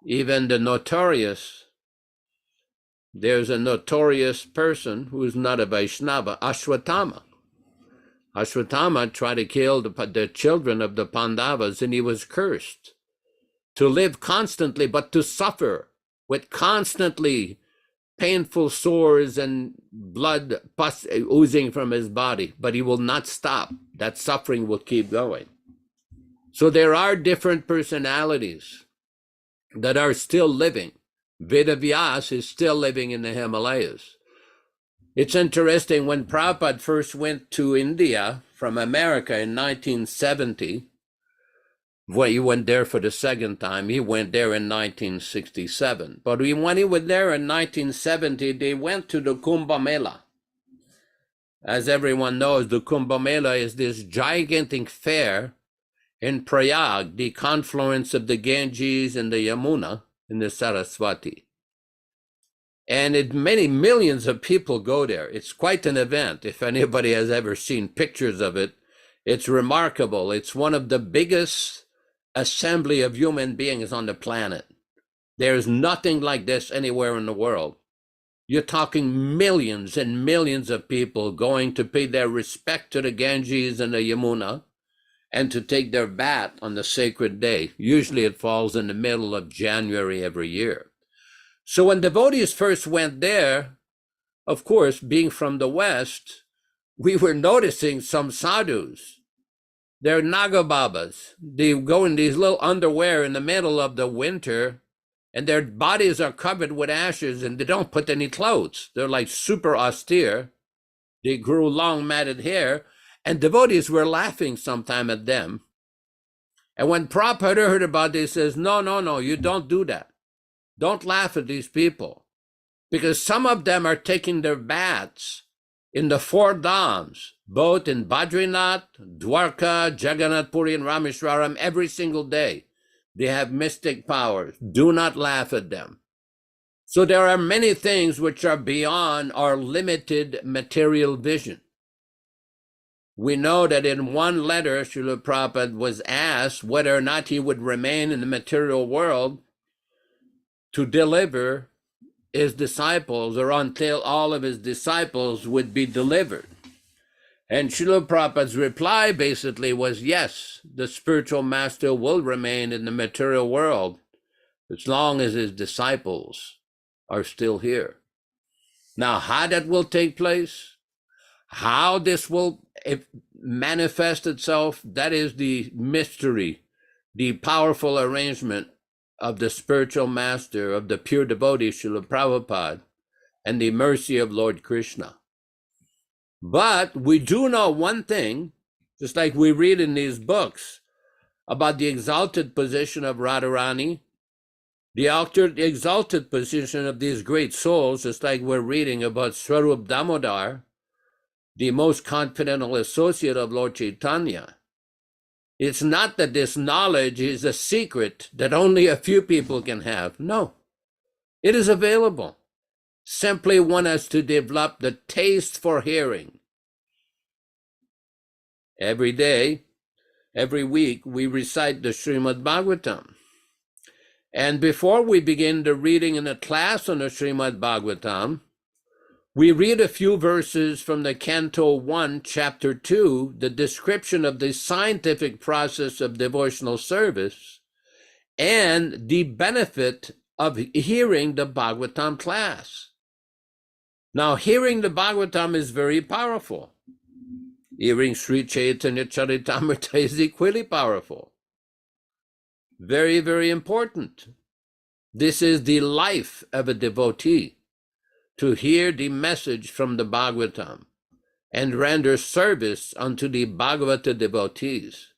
Even there's a notorious person who is not a Vaishnava, Ashwatthama. Ashwatthama tried to kill the children of the Pandavas, and he was cursed to live constantly, but to suffer with constantly painful sores and blood pus oozing from his body, but he will not stop. That suffering will keep going. So there are different personalities that are still living. Vedavyas is still living in the Himalayas. It's interesting, when Prabhupada first went to India from America in 1970, when he went there for the second time, he went there in 1967. But when he was there in 1970, they went to the Kumbh Mela. As everyone knows, the Kumbh Mela is this gigantic fair in Prayag, the confluence of the Ganges and the Yamuna and the Saraswati. And many millions of people go there. It's quite an event. If anybody has ever seen pictures of it, it's remarkable. It's one of the biggest assembly of human beings on the planet. There's nothing like this anywhere in the world. You're talking millions and millions of people going to pay their respect to the Ganges and the Yamuna and to take their bath on the sacred day. Usually it falls in the middle of January every year. So when devotees first went there, of course, being from the West, we were noticing some sadhus. They're Nagababas. They go in these little underwear in the middle of the winter, and their bodies are covered with ashes, and they don't put any clothes. They're like super austere. They grew long matted hair, and devotees were laughing sometime at them. And when Prabhupada heard about this, he says, no, you don't do that. Don't laugh at these people, because some of them are taking their baths in the 4 dhams, both in Badrinath, Dwarka, Jagannath Puri, and Rameshwaram every single day. They have mystic powers. Do not laugh at them. So there are many things which are beyond our limited material vision. We know that in one letter, Srila Prabhupada was asked whether or not he would remain in the material world to deliver his disciples, or until all of his disciples would be delivered. And Srila Prabhupada's reply basically was, yes, the spiritual master will remain in the material world as long as his disciples are still here. Now, how that will take place, how this will manifest itself, that is the mystery, the powerful arrangement of the spiritual master, of the pure devotee, Srila Prabhupada, and the mercy of Lord Krishna. But we do know one thing, just like we read in these books about the exalted position of Radharani, the exalted position of these great souls, just like we're reading about Swarup Damodar, the most confidential associate of Lord Chaitanya. It's not that this knowledge is a secret that only a few people can have. No, it is available. Simply one has to develop the taste for hearing. Every day, every week, we recite the Srimad Bhagavatam. And before we begin the reading in a class on the Srimad Bhagavatam, we read a few verses from the Canto 1, Chapter 2, the description of the scientific process of devotional service and the benefit of hearing the Bhagavatam class. Now, hearing the Bhagavatam is very powerful. Hearing Sri Caitanya-caritāmṛta is equally powerful. Very, very important. This is the life of a devotee, to hear the message from the Bhagavatam and render service unto the Bhagavata devotees.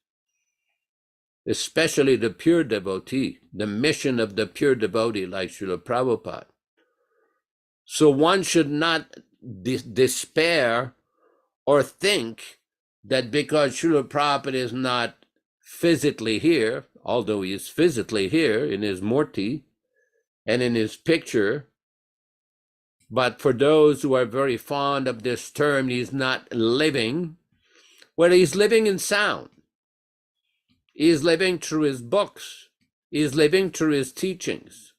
especially the pure devotee, the mission of the pure devotee like Srila Prabhupada. So one should not despair or think that because Srila Prabhupada is not physically here, although he is physically here in his murti and in his picture, but for those who are very fond of this term, he's not living. Well, he's living in sound. He is living through his books. He is living through his teachings.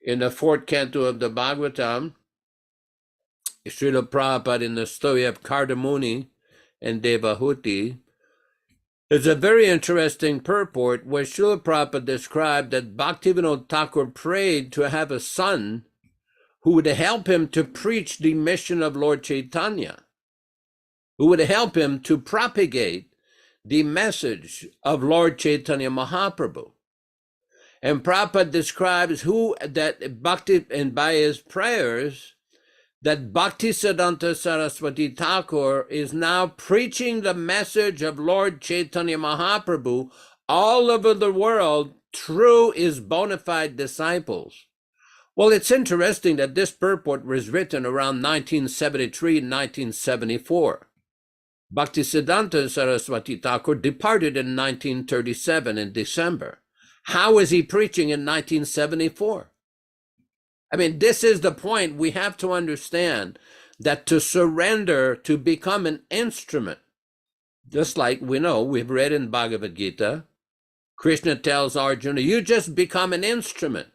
In the 4th canto of the Bhagavatam, Srila Prabhupada, in the story of Kardamuni and Devahuti, there's a very interesting purport where Srila Prabhupada described that Bhaktivedanta Thakur prayed to have a son who would help him to preach the mission of Lord Chaitanya, who would help him to propagate the message of Lord Chaitanya Mahaprabhu. And Prabhupada describes Bhakti, and by his prayers, that Bhaktisiddhanta Saraswati Thakur is now preaching the message of Lord Chaitanya Mahaprabhu all over the world through his bona fide disciples. Well, it's interesting that this purport was written around 1973 and 1974. Bhaktisiddhanta Saraswati Thakur departed in 1937 in December. How is he preaching in 1974? I mean, this is the point. We have to understand that to surrender, to become an instrument, just like we know, we've read in Bhagavad Gita, Krishna tells Arjuna, you just become an instrument.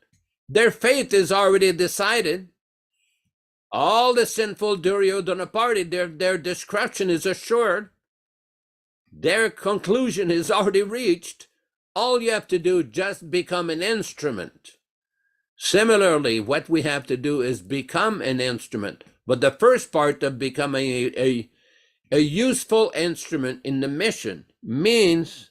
Their fate is already decided. All the sinful Duryodhana party, their destruction is assured. Their conclusion is already reached. All you have to do is just become an instrument. Similarly, what we have to do is become an instrument. But the first part of becoming a useful instrument in the mission means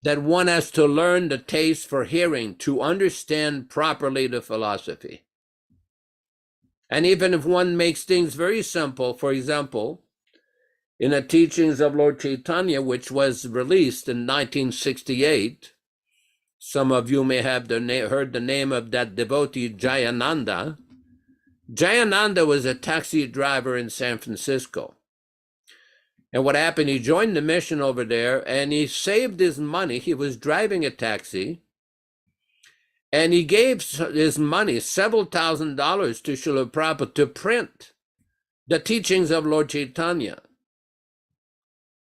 that one has to learn the taste for hearing, to understand properly the philosophy. And even if one makes things very simple, for example, in the teachings of Lord Chaitanya, which was released in 1968, some of you may have heard the name of that devotee, Jayananda. Jayananda was a taxi driver in San Francisco. And what happened, he joined the mission over there and he saved his money. He was driving a taxi and he gave his money, several $1,000s to Srila Prabhupada to print the teachings of Lord Chaitanya.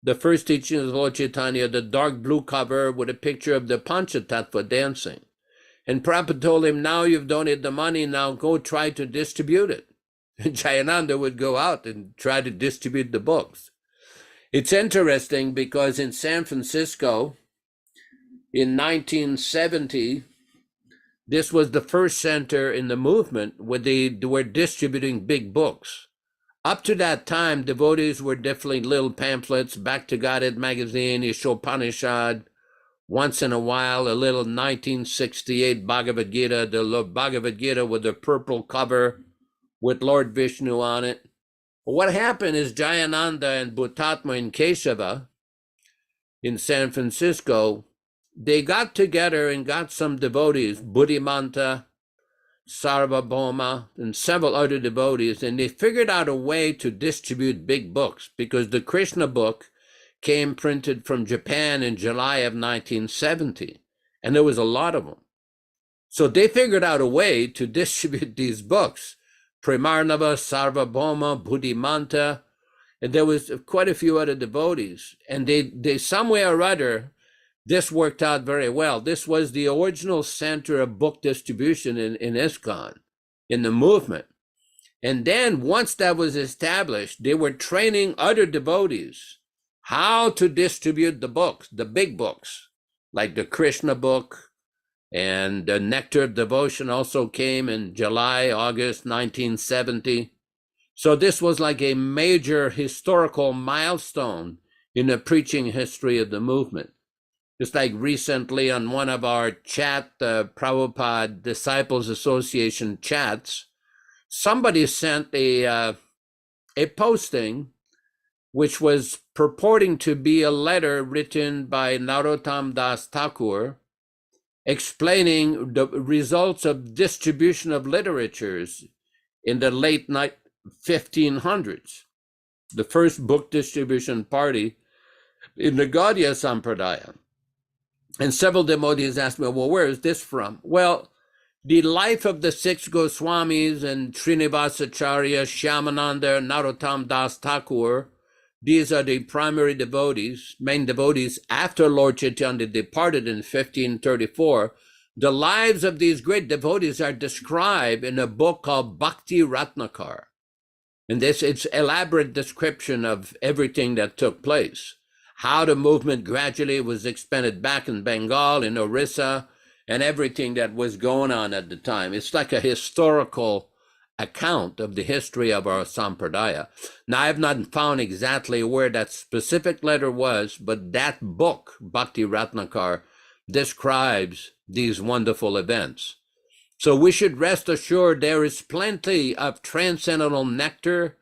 The first teaching of Lord Chaitanya, the dark blue cover with a picture of the Panchatattva dancing. And Prabhupada told him, now you've donated the money, now go try to distribute it. And Jayananda would go out and try to distribute the books. It's interesting because in San Francisco, in 1970, this was the first center in the movement where they were distributing big books. Up to that time, devotees were definitely little pamphlets, Back to Godhead magazine, Ishopanishad, once in a while, a little 1968 Bhagavad Gita, the Bhagavad Gita with the purple cover with Lord Vishnu on it. What happened is Jayananda and Bhutatma and Keshava in San Francisco, they got together and got some devotees, Buddhimanta, Sarvabhauma, and several other devotees, and they figured out a way to distribute big books because the Kṛṣṇa book came printed from Japan in July of 1970, and there was a lot of them. So they figured out a way to distribute these books, Premarnava, Sarvabhauma, Buddhimanta, and there was quite a few other devotees, and they somewhere or other, this worked out very well. This was the original center of book distribution in ISKCON, in the movement. And then once that was established, they were training other devotees how to distribute the books, the big books, like the Kṛṣṇa book, and the Nectar of Devotion also came in July, August 1970. So this was like a major historical milestone in the preaching history of the movement. Just like recently on one of our Prabhupada Disciples Association chats, somebody sent a posting which was purporting to be a letter written by Narottam Das Thakur, explaining the results of distribution of literatures in the late 1500s, the first book distribution party in the Gaudiya Sampradaya. And several devotees asked me, well, where is this from? Well, the life of the six Goswamis and Srinivasacharya, Shyamananda, Narottam Das Thakur, these are the primary devotees, main devotees after Lord Chaitanya departed in 1534. The lives of these great devotees are described in a book called Bhakti Ratnakar. And it's elaborate description of everything that took place, how the movement gradually was expanded back in Bengal, in Orissa, and everything that was going on at the time. It's like a historical account of the history of our Sampradaya. Now, I have not found exactly where that specific letter was, but that book, Bhakti Ratnakar, describes these wonderful events. So we should rest assured there is plenty of transcendental nectar,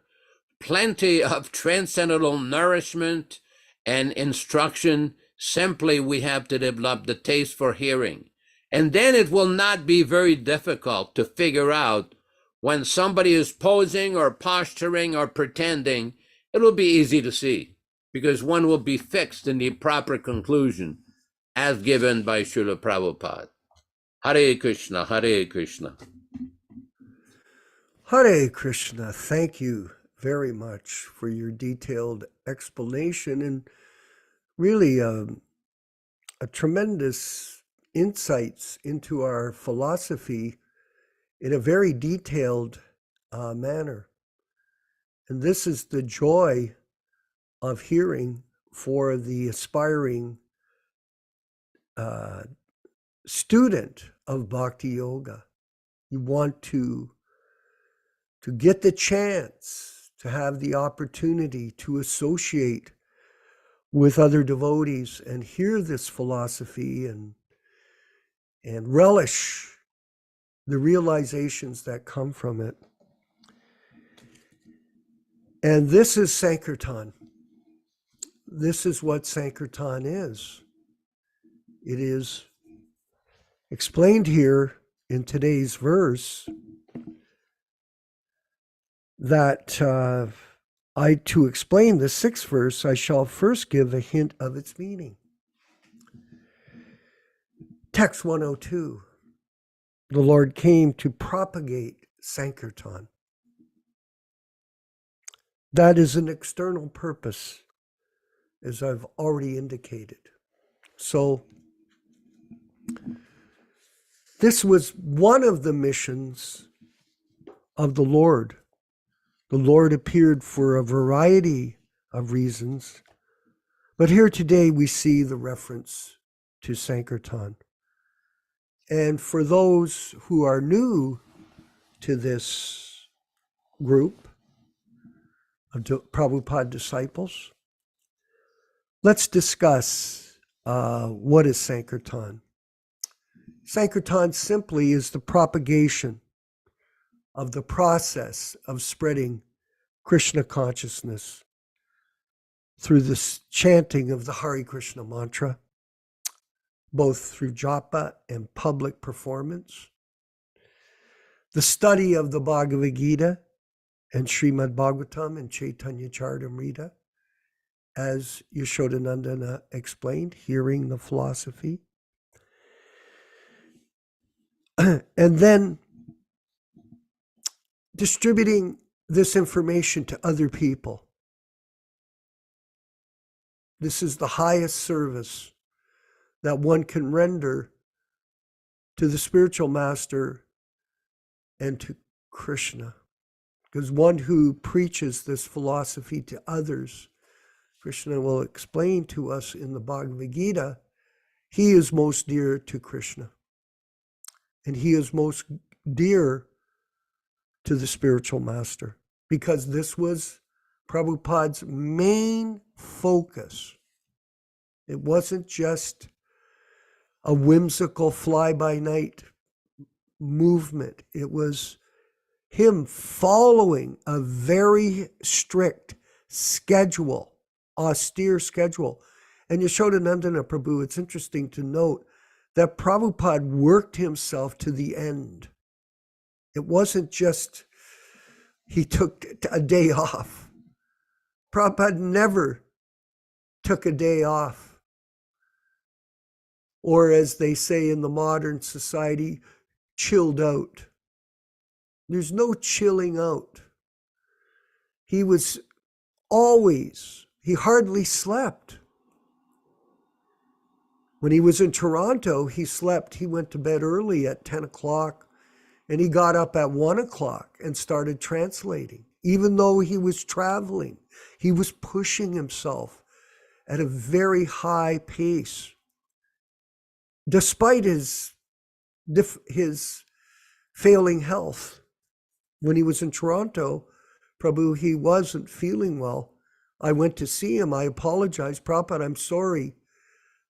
plenty of transcendental nourishment and instruction. Simply we have to develop the taste for hearing. And then it will not be very difficult to figure out when somebody is posing or posturing or pretending. It will be easy to see, because one will be fixed in the proper conclusion as given by Srila Prabhupada. Hare Krishna, Hare Krishna. Hare Krishna. Thank you very much for your detailed explanation and really a tremendous insights into our philosophy in a very detailed manner. And this is the joy of hearing for the aspiring student of Bhakti Yoga. You want to get the chance to have the opportunity to associate with other devotees and hear this philosophy and relish the realizations that come from it. And this is Sankirtan. This is what Sankirtan is. It is explained here in today's verse that to explain the sixth verse, I shall first give a hint of its meaning. Text 102. The Lord came to propagate Sankirtan. That is an external purpose, as I've already indicated. So this was one of the missions of the Lord. The Lord appeared for a variety of reasons, but here today we see the reference to Sankirtan. And for those who are new to this group of Prabhupada disciples, let's discuss what is Sankirtan. Sankirtan simply is the propagation of the process of spreading Krishna consciousness through the chanting of the Hare Krishna mantra, both through japa and public performance, the study of the Bhagavad Gita and Srimad Bhagavatam and Caitanya-caritāmṛta, as Yaśodā-nandana explained, hearing the philosophy, and then distributing this information to other people. This is the highest service that one can render to the spiritual master and to Krishna. Because one who preaches this philosophy to others, Krishna will explain to us in the Bhagavad Gita, he is most dear to Krishna. And he is most dear to the spiritual master, because this was Prabhupada's main focus. It wasn't just a whimsical fly-by-night movement. It was him following a very strict schedule, austere schedule. And Yaśodā-nandana Prabhu, it's interesting to note that Prabhupada worked himself to the end. It wasn't just he took a day off. Prabhupada never took a day off. Or as they say in the modern society, chilled out. There's no chilling out. He was always, he hardly slept. When he was in Toronto, he slept, he went to bed early at 10 o'clock, and he got up at 1 o'clock and started translating. Even though he was traveling, he was pushing himself at a very high pace. Despite his failing health. When he was in Toronto, Prabhu, he wasn't feeling well. I went to see him. I apologized. Prabhupada, I'm sorry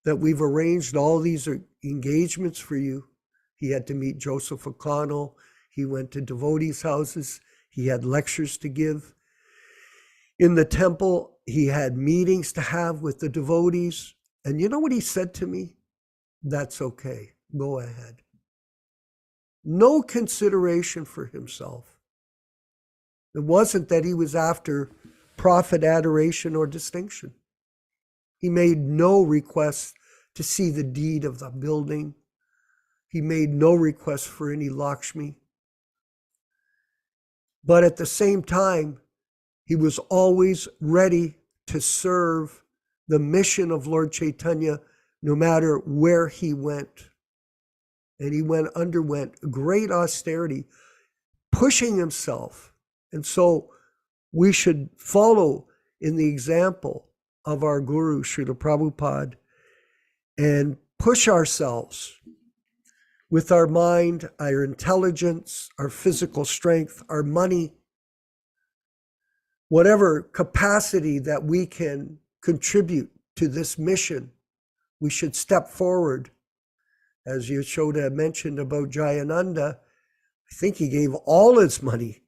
that we've arranged all these engagements for you. He had to meet Joseph O'Connell. He went to devotees' houses. He had lectures to give. In the temple, he had meetings to have with the devotees. And you know what he said to me? That's okay. Go ahead. No consideration for himself. It wasn't that he was after profit, adoration, or distinction. He made no request to see the deed of the building. He made no request for any Lakshmi. But at the same time, he was always ready to serve the mission of Lord Chaitanya no matter where he went. And he underwent great austerity, pushing himself. And so we should follow in the example of our Guru, Srila Prabhupada, and push ourselves with our mind, our intelligence, our physical strength, our money, whatever capacity that we can contribute to this mission, we should step forward. As Yaśoda mentioned about Jayananda, I think he gave all his money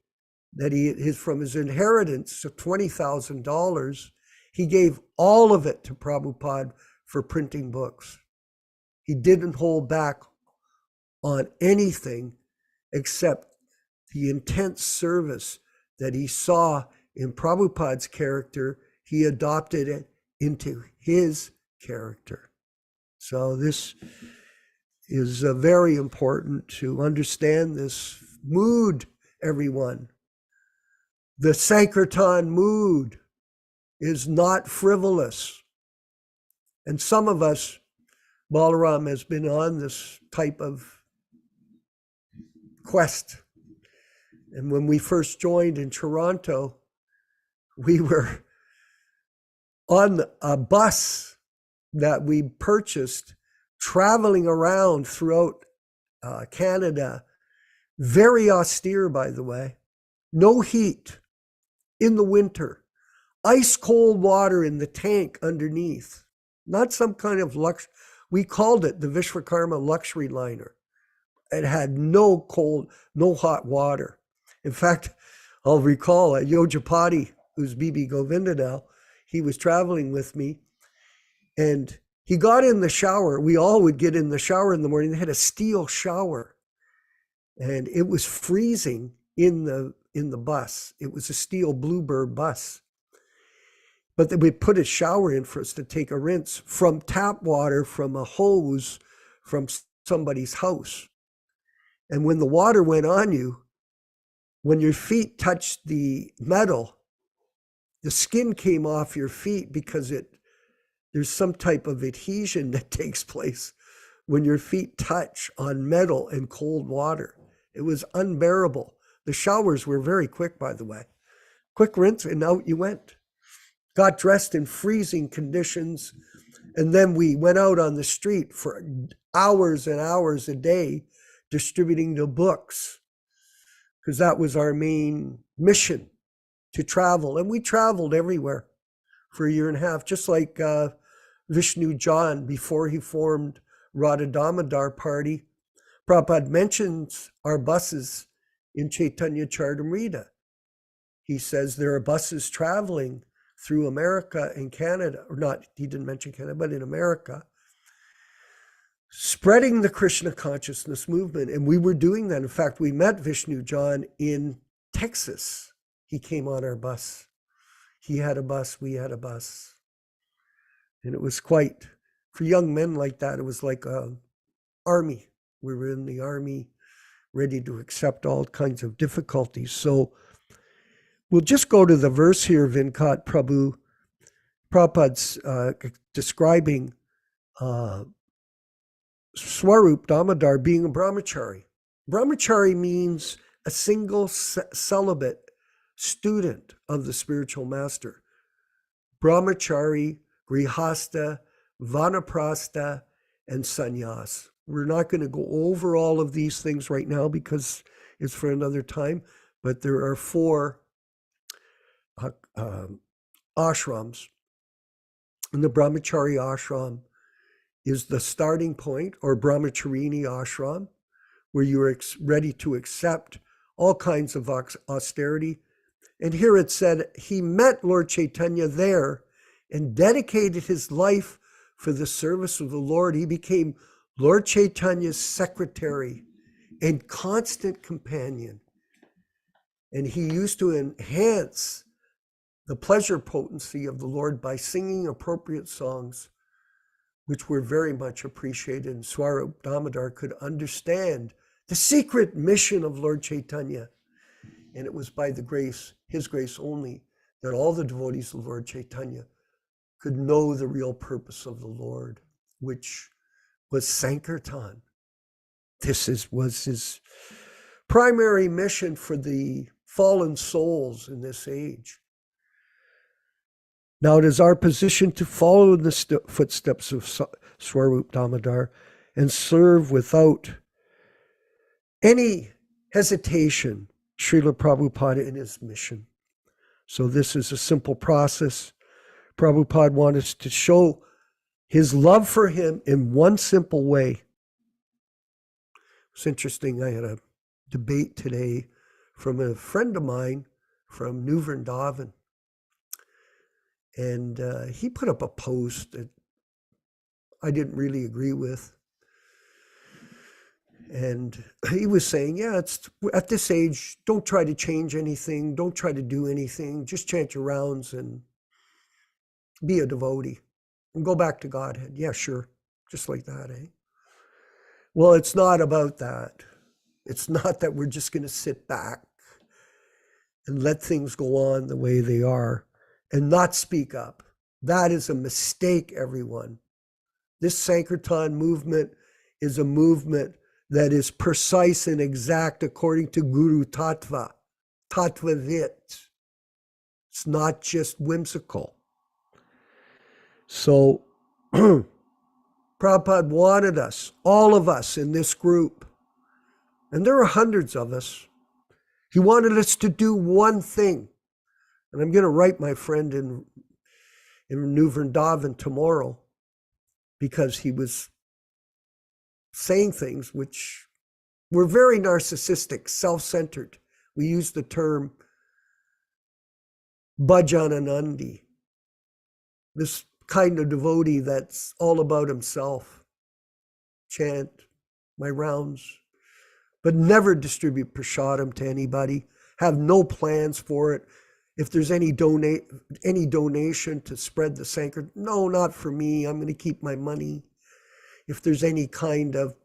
that from his inheritance of $20,000. He gave all of it to Prabhupada for printing books. He didn't hold back on anything except the intense service that he saw in Prabhupada's character. He adopted it into his character. So this is very important to understand this mood, everyone. The Sankirtan mood is not frivolous. And some of us, Balaram has been on this type of quest. And when we first joined in Toronto, we were on a bus that we purchased, traveling around throughout Canada, very austere, by the way, no heat in the winter, ice cold water in the tank underneath, not some kind of luxury. We called it the Vishwakarma luxury liner. It had no cold, no hot water. In fact, I'll recall at Yojapati, who's B.B. Govinda now, he was traveling with me, and he got in the shower. We all would get in the shower in the morning. They had a steel shower, and it was freezing in the bus. It was a steel Bluebird bus. But then we put a shower in for us to take a rinse from tap water from a hose from somebody's house. And when the water went on you, when your feet touched the metal, the skin came off your feet because there's some type of adhesion that takes place when your feet touch on metal and cold water. It was unbearable. The showers were very quick, by the way. Quick rinse and out you went. Got dressed in freezing conditions, and then we went out on the street for hours and hours a day distributing the books, because that was our main mission, to travel. And we traveled everywhere for a year and a half, just like Vishnu John before he formed Radha Damodar Party. Prabhupada mentions our buses in Caitanya-caritāmṛta. He says there are buses traveling through America and Canada, or not, he didn't mention Canada, but in America, spreading the Krishna consciousness movement. And we were doing that. In fact, we met Vishnu John in Texas. He came on our bus. He had a bus, we had a bus. And it was quite, for young men like that, it was like an army. We were in the army, ready to accept all kinds of difficulties. So we'll just go to the verse here, Venkat Prabhu. Prabhupada's describing Swarup Damodar being a brahmachari. Brahmachari means a single celibate student of the spiritual master. Brahmachari, Grihasta, Vanaprastha, and Sannyas. We're not going to go over all of these things right now because it's for another time, but there are 4 ashrams. And the Brahmachari ashram is the starting point, or Brahmacharini ashram, where you're ready to accept all kinds of austerity. And here it said, he met Lord Chaitanya there and dedicated his life for the service of the Lord. He became Lord Chaitanya's secretary and constant companion. And he used to enhance the pleasure potency of the Lord by singing appropriate songs, which were very much appreciated. And Swarup Damodar could understand the secret mission of Lord Chaitanya. And it was by the grace, his grace only, that all the devotees of Lord Chaitanya could know the real purpose of the Lord, which was Sankirtan. This was his primary mission for the fallen souls in this age. Now it is our position to follow in the footsteps of Swarup Damodar and serve without any hesitation Srila Prabhupada in his mission. So this is a simple process. Prabhupada wanted us to show his love for him in one simple way. It's interesting, I had a debate today from a friend of mine from New Vrindavan. And he put up a post that I didn't really agree with. And he was saying, yeah, it's at this age, don't try to change anything. Don't try to do anything. Just chant your rounds and be a devotee and go back to Godhead. Yeah, sure. Just like that, eh? Well, it's not about that. It's not that we're just going to sit back and let things go on the way they are and not speak up. That is a mistake, everyone. This Sankirtan movement is a movement that is precise and exact according to Guru Tattva, Tattvavit. It's not just whimsical. So Prabhupada wanted us, all of us in this group, and there are hundreds of us, he wanted us to do one thing. And I'm going to write my friend in New Vrindavan tomorrow, because he was saying things which were very narcissistic, self-centered. We use the term bhajananandi, this kind of devotee that's all about himself. Chant my rounds, but never distribute prasadam to anybody, have no plans for it. If there's any donation to spread the Sankirtan, no, not for me. I'm going to keep my money. If there's any kind of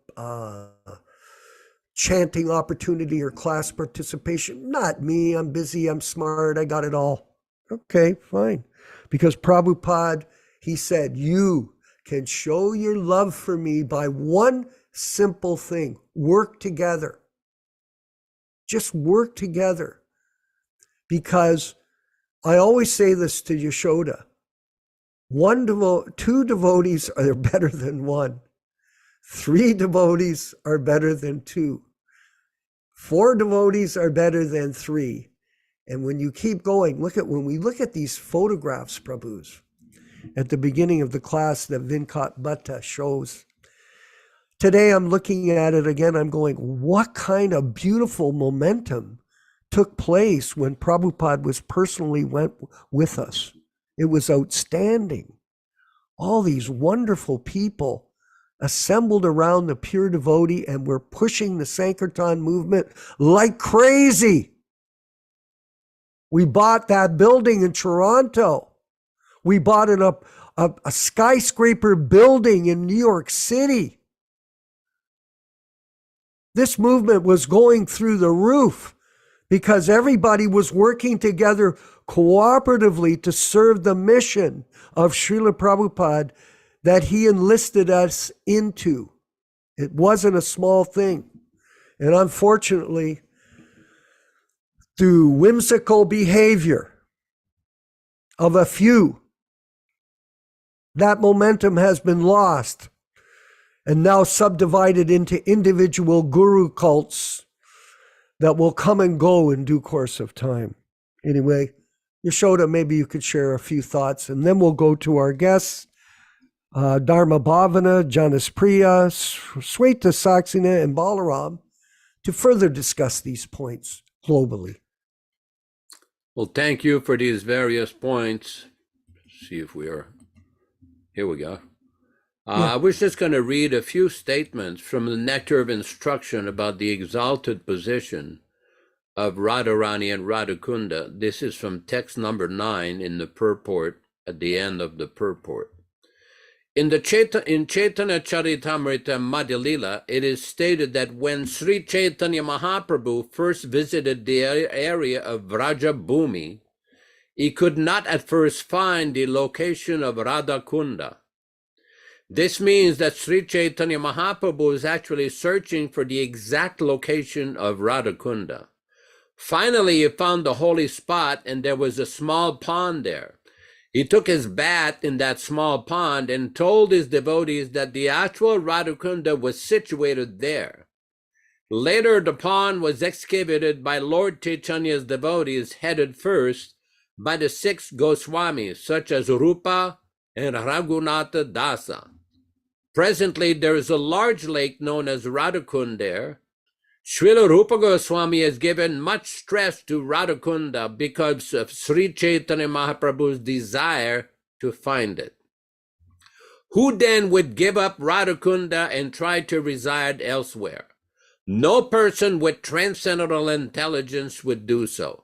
chanting opportunity or class participation, not me. I'm busy. I'm smart. I got it all. Okay, fine. Because Prabhupada, he said, you can show your love for me by one simple thing. Work together. Just work together. Because I always say this to Yaśodā. Two devotees are better than one. 3 devotees are better than 2. 4 devotees are better than 3. And when you keep going, when we look at these photographs, Prabhus, at the beginning of the class that Venkat Bhatta shows. Today I'm looking at it again, I'm going, what kind of beautiful momentum took place when Prabhupada was personally went with us It was outstanding. All these wonderful people assembled around the pure devotee and were pushing the Sankirtan movement like crazy. We bought that building in Toronto. We bought a skyscraper building in New York City. This movement was going through the roof because everybody was working together cooperatively to serve the mission of Srila Prabhupada that he enlisted us into. It wasn't a small thing. And unfortunately, through whimsical behavior of a few, that momentum has been lost and now subdivided into individual guru cults that will come and go in due course of time. Anyway, Yaśodā, maybe you could share a few thoughts, and then we'll go to our guests, Dharma Bhavana, Janis Priya, Sweta Saxena, and Balaram, to further discuss these points globally. Well, thank you for these various points. See if we are, here we go. I was just going to read a few statements from the Nectar of Instruction about the exalted position of Radharani and Radhakunda. This is from text number 9 in the purport, at the end of the purport. In Caitanya-caritāmṛta Madhya-lila, it is stated that when Sri Chaitanya Mahaprabhu first visited the area of Vrajabhumi, he could not at first find the location of Radhakunda. This means that Sri Chaitanya Mahaprabhu is actually searching for the exact location of Radhakunda. Finally, he found the holy spot, and there was a small pond there. He took his bath in that small pond and told his devotees that the actual Radhakunda was situated there. Later, the pond was excavated by Lord Chaitanya's devotees, headed first by the 6 Goswamis, such as Rupa and Raghunatha Dasa. Presently, there is a large lake known as Radhakund there. Srila Rupa Goswami has given much stress to Radhakunda because of Sri Chaitanya Mahaprabhu's desire to find it. Who then would give up Radhakunda and try to reside elsewhere? No person with transcendental intelligence would do so.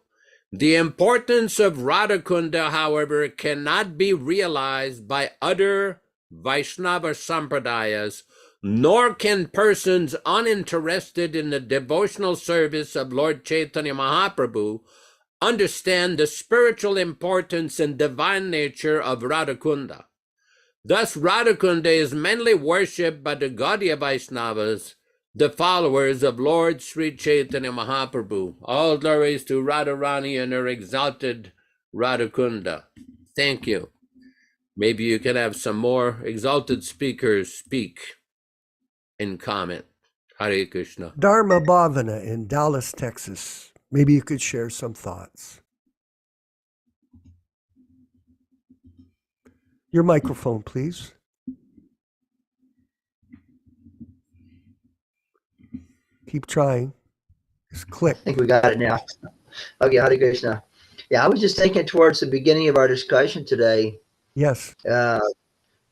The importance of Radhakunda, however, cannot be realized by other Vaishnava Sampradayas, nor can persons uninterested in the devotional service of Lord Chaitanya Mahaprabhu understand the spiritual importance and divine nature of Radhakunda. Thus, Radhakunda is mainly worshipped by the Gaudiya Vaishnavas, the followers of Lord Sri Chaitanya Mahaprabhu. All glories to Radharani and her exalted Radhakunda. Thank you. Maybe you can have some more exalted speakers speak and comment. Hare Krishna. Dharma Bhavana in Dallas, Texas. Maybe you could share some thoughts. Your microphone, please. Keep trying. Just click. I think we got it now. Okay, Hare Krishna. Yeah, I was just thinking towards the beginning of our discussion today. Yes. The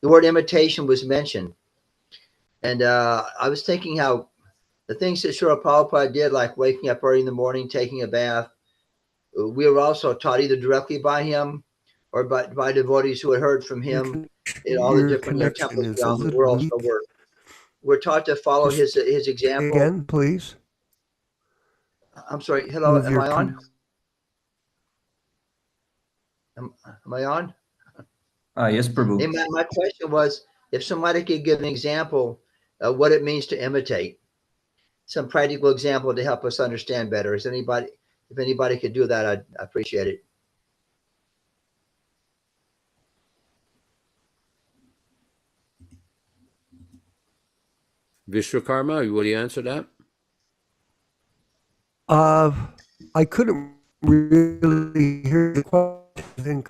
word imitation was mentioned. And I was thinking how the things that Srila Prabhupada did, like waking up early in the morning, taking a bath, we were also taught either directly by him or by devotees who had heard from him in all the different temples around the world. So we're taught to follow his example. Again, please. I'm sorry. Hello, am I on? Am I on? Yes, Prabhu. And my question was, if somebody could give an example of what it means to imitate, some practical example to help us understand better. If anybody could do that, I'd appreciate it. Vishwakarma, will you answer that? I couldn't really hear the question.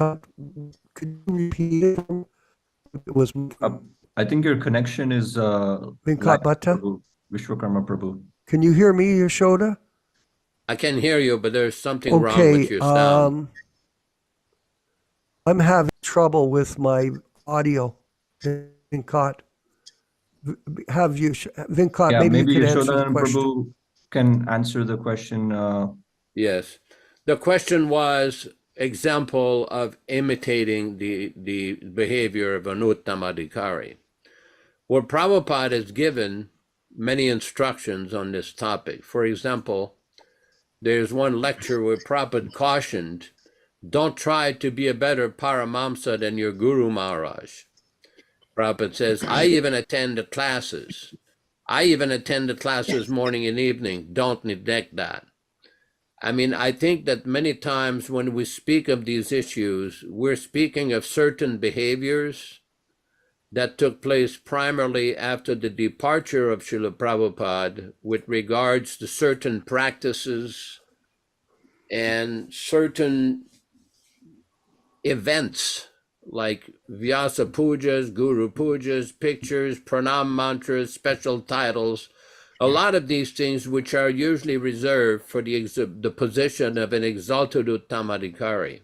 Could you repeat it? It was. I think your connection is Prabhu, Vishwakarma Prabhu. Can you hear me, Yaśodā? I can hear you, but there's something wrong with your sound. I'm having trouble with my audio. Venkat, Venkat, Yeah, maybe you could answer the Yaśodā-nandana question. Prabhu can answer the question. Yes. The question was example of imitating the behavior of an Uttamadhikari. Well, Prabhupada has given many instructions on this topic. For example, there's one lecture where Prabhupada cautioned, don't try to be a better Paramamsa than your Guru Maharaj. Prabhupada says, I even attend the classes. I even attend the classes morning and evening. Don't neglect that. I mean, I think that many times when we speak of these issues, we're speaking of certain behaviors that took place primarily after the departure of Srila Prabhupada with regards to certain practices and certain events like Vyasa Pujas, Guru Pujas, pictures, pranam mantras, special titles, a lot of these things which are usually reserved for the position of an exalted Uttamadhikari.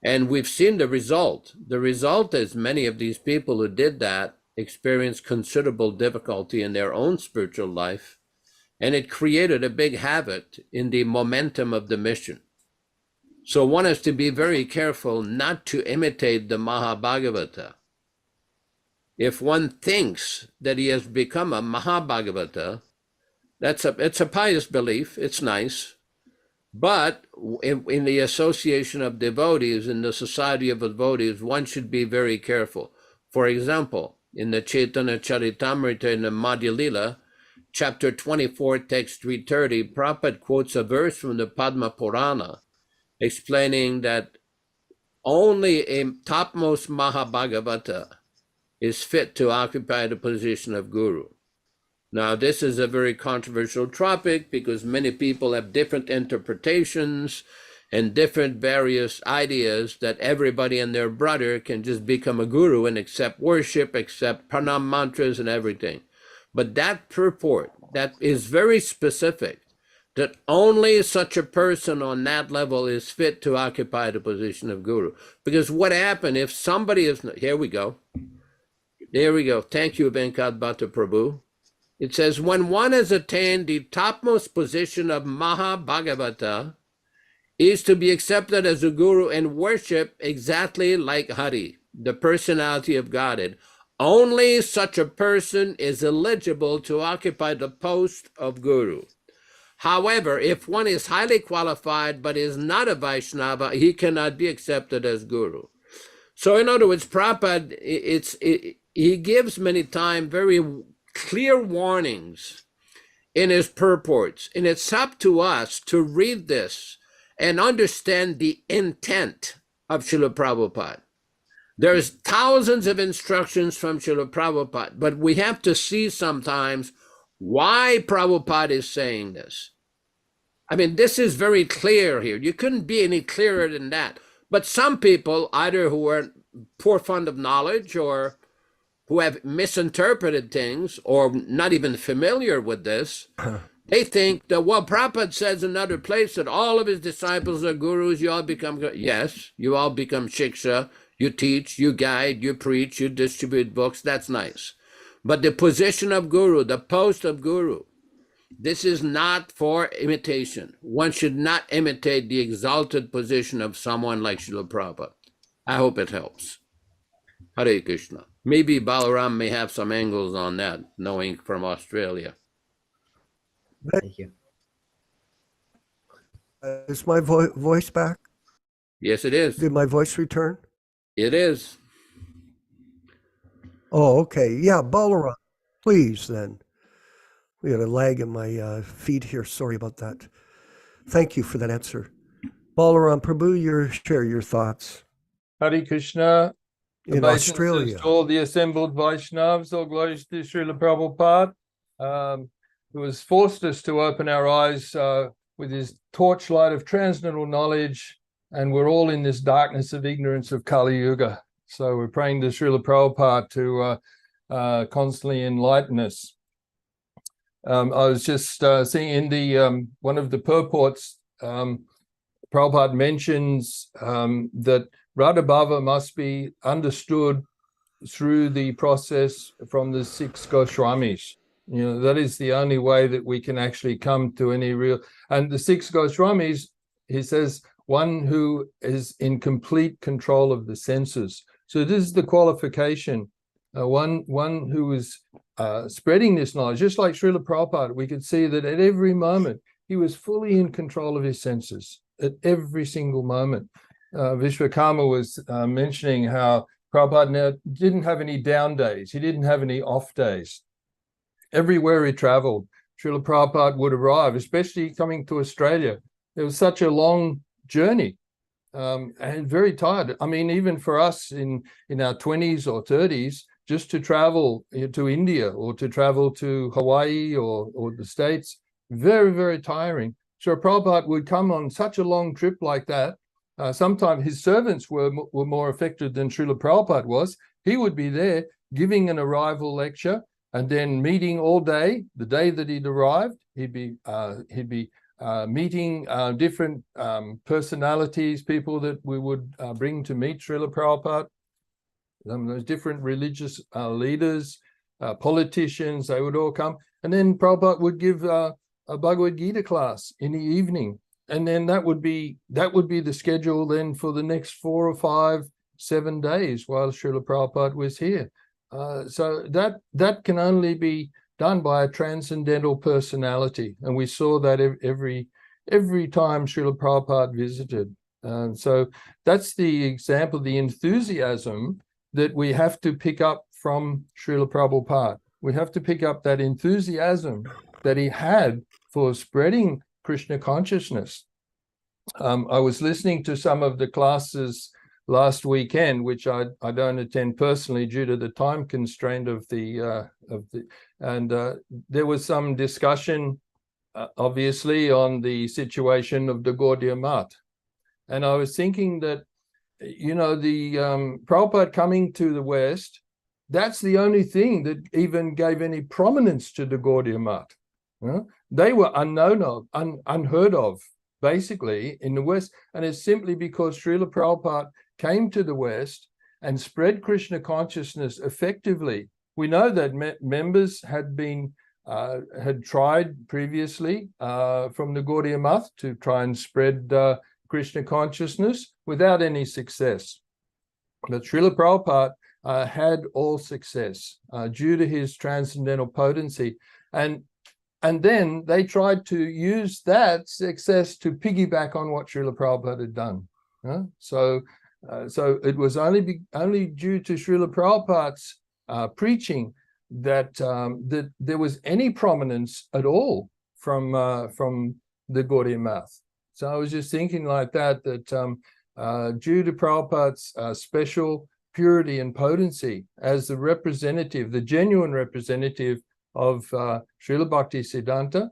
And we've seen the result. The result is many of these people who did that experienced considerable difficulty in their own spiritual life, and it created a big havoc in the momentum of the mission. So one has to be very careful not to imitate the Mahabhagavata. If one thinks that he has become a Mahabhagavata, it's a pious belief, it's nice, but in the association of devotees, in the society of devotees, one should be very careful. For example, in the Caitanya-caritāmṛta in the Madhya Lila, chapter 24, text 330, Prabhupada quotes a verse from the Padma Purana, explaining that only a topmost Mahabhagavata is fit to occupy the position of Guru. Now, this is a very controversial topic because many people have different interpretations and different various ideas that everybody and their brother can just become a guru and accept worship, accept pranam mantras and everything. But that purport, that is very specific, that only such a person on that level is fit to occupy the position of guru. Because what happened if somebody is, here we go. There we go. Thank you, Venkat Bhatta Prabhu. It says, when one has attained the topmost position of Mahabhagavata, is to be accepted as a guru and worship exactly like Hari, the personality of Godhead. Only such a person is eligible to occupy the post of guru. However, if one is highly qualified but is not a Vaishnava, he cannot be accepted as guru. So in other words, Prabhupada, he gives many times very clear warnings in his purports. And it's up to us to read this and understand the intent of Srila Prabhupada. There's thousands of instructions from Srila Prabhupada, but we have to see sometimes why Prabhupada is saying this. I mean, this is very clear here. You couldn't be any clearer than that. But some people, either who are poor fond of knowledge or who have misinterpreted things or not even familiar with this, they think that, well, Prabhupada says in another place that all of his disciples are gurus, you all become, yes, you all become shiksha, you teach, you guide, you preach, you distribute books, that's nice. But the position of guru, the post of guru, this is not for imitation. One should not imitate the exalted position of someone like Srila Prabhupada. I hope it helps. Hare Krishna. Maybe Balaram may have some angles on that, knowing from Australia. Thank you. Is my voice back? Yes, it is. Did my voice return? It is. Oh, okay. Yeah, Balaram, please then. We had a lag in my feed here. Sorry about that. Thank you for that answer. Balaram Prabhu, share your thoughts. Hare Krishna. In Australia. To all the assembled Vaishnavas, all glories to Srila Prabhupada, who has forced us to open our eyes with his torchlight of transcendental knowledge, and we're all in this darkness of ignorance of Kali Yuga. So we're praying to Srila Prabhupada to constantly enlighten us. I was just seeing in the one of the purports, Prabhupada mentions that Radhabhava must be understood through the process from the 6 Goswamis. You know, that is the only way that we can actually come to any real. And the 6 Goswamis, he says, one who is in complete control of the senses. So this is the qualification. One who is spreading this knowledge, just like Srila Prabhupada. We could see that at every moment he was fully in control of his senses at every single moment. Vishwakarma was mentioning how Prabhupada now didn't have any down days. He didn't have any off days. Everywhere he traveled, Srila Prabhupada would arrive, especially coming to Australia. It was such a long journey and very tired. I mean, even for us in our 20s or 30s, just to travel to India or to travel to Hawaii or the States, very, very tiring. So Prabhupada would come on such a long trip like that. Sometimes his servants were more affected than Srila Prabhupada was. He would be there giving an arrival lecture and then meeting all day. The day that he'd arrived, he'd be meeting different personalities, people that we would bring to meet Srila Prabhupada. Those different religious leaders, politicians, they would all come. And then Prabhupada would give a Bhagavad Gita class in the evening. And then that would be the schedule then for the next 4 or 5, 7 days while Srila Prabhupada was here. So that can only be done by a transcendental personality. And we saw that every time Srila Prabhupada visited. So that's the example, the enthusiasm that we have to pick up from Srila Prabhupada. We have to pick up that enthusiasm that he had for spreading Krishna consciousness. I was listening to some of the classes last weekend, which I don't attend personally due to the time constraint of the there was some discussion, obviously, on the situation of the Gaudiya Math. And I was thinking that, you know, the Prabhupada coming to the West, that's the only thing that even gave any prominence to the Gaudiya Math. You know? They were unknown of, unheard of, basically, in the West. And it's simply because Srila Prabhupada came to the West and spread Krishna consciousness effectively. We know that members had tried previously from the Gaudiya Math to try and spread Krishna consciousness without any success. But Srila Prabhupada had all success due to his transcendental potency. And then they tried to use that success to piggyback on what Srila Prabhupada had done. So it was only due to Srila Prabhupada's preaching that there was any prominence at all from the Gaudiya Math. So I was just thinking like that due to Prabhupada's special purity and potency as the representative, the genuine representative of Srila Bhaktisiddhanta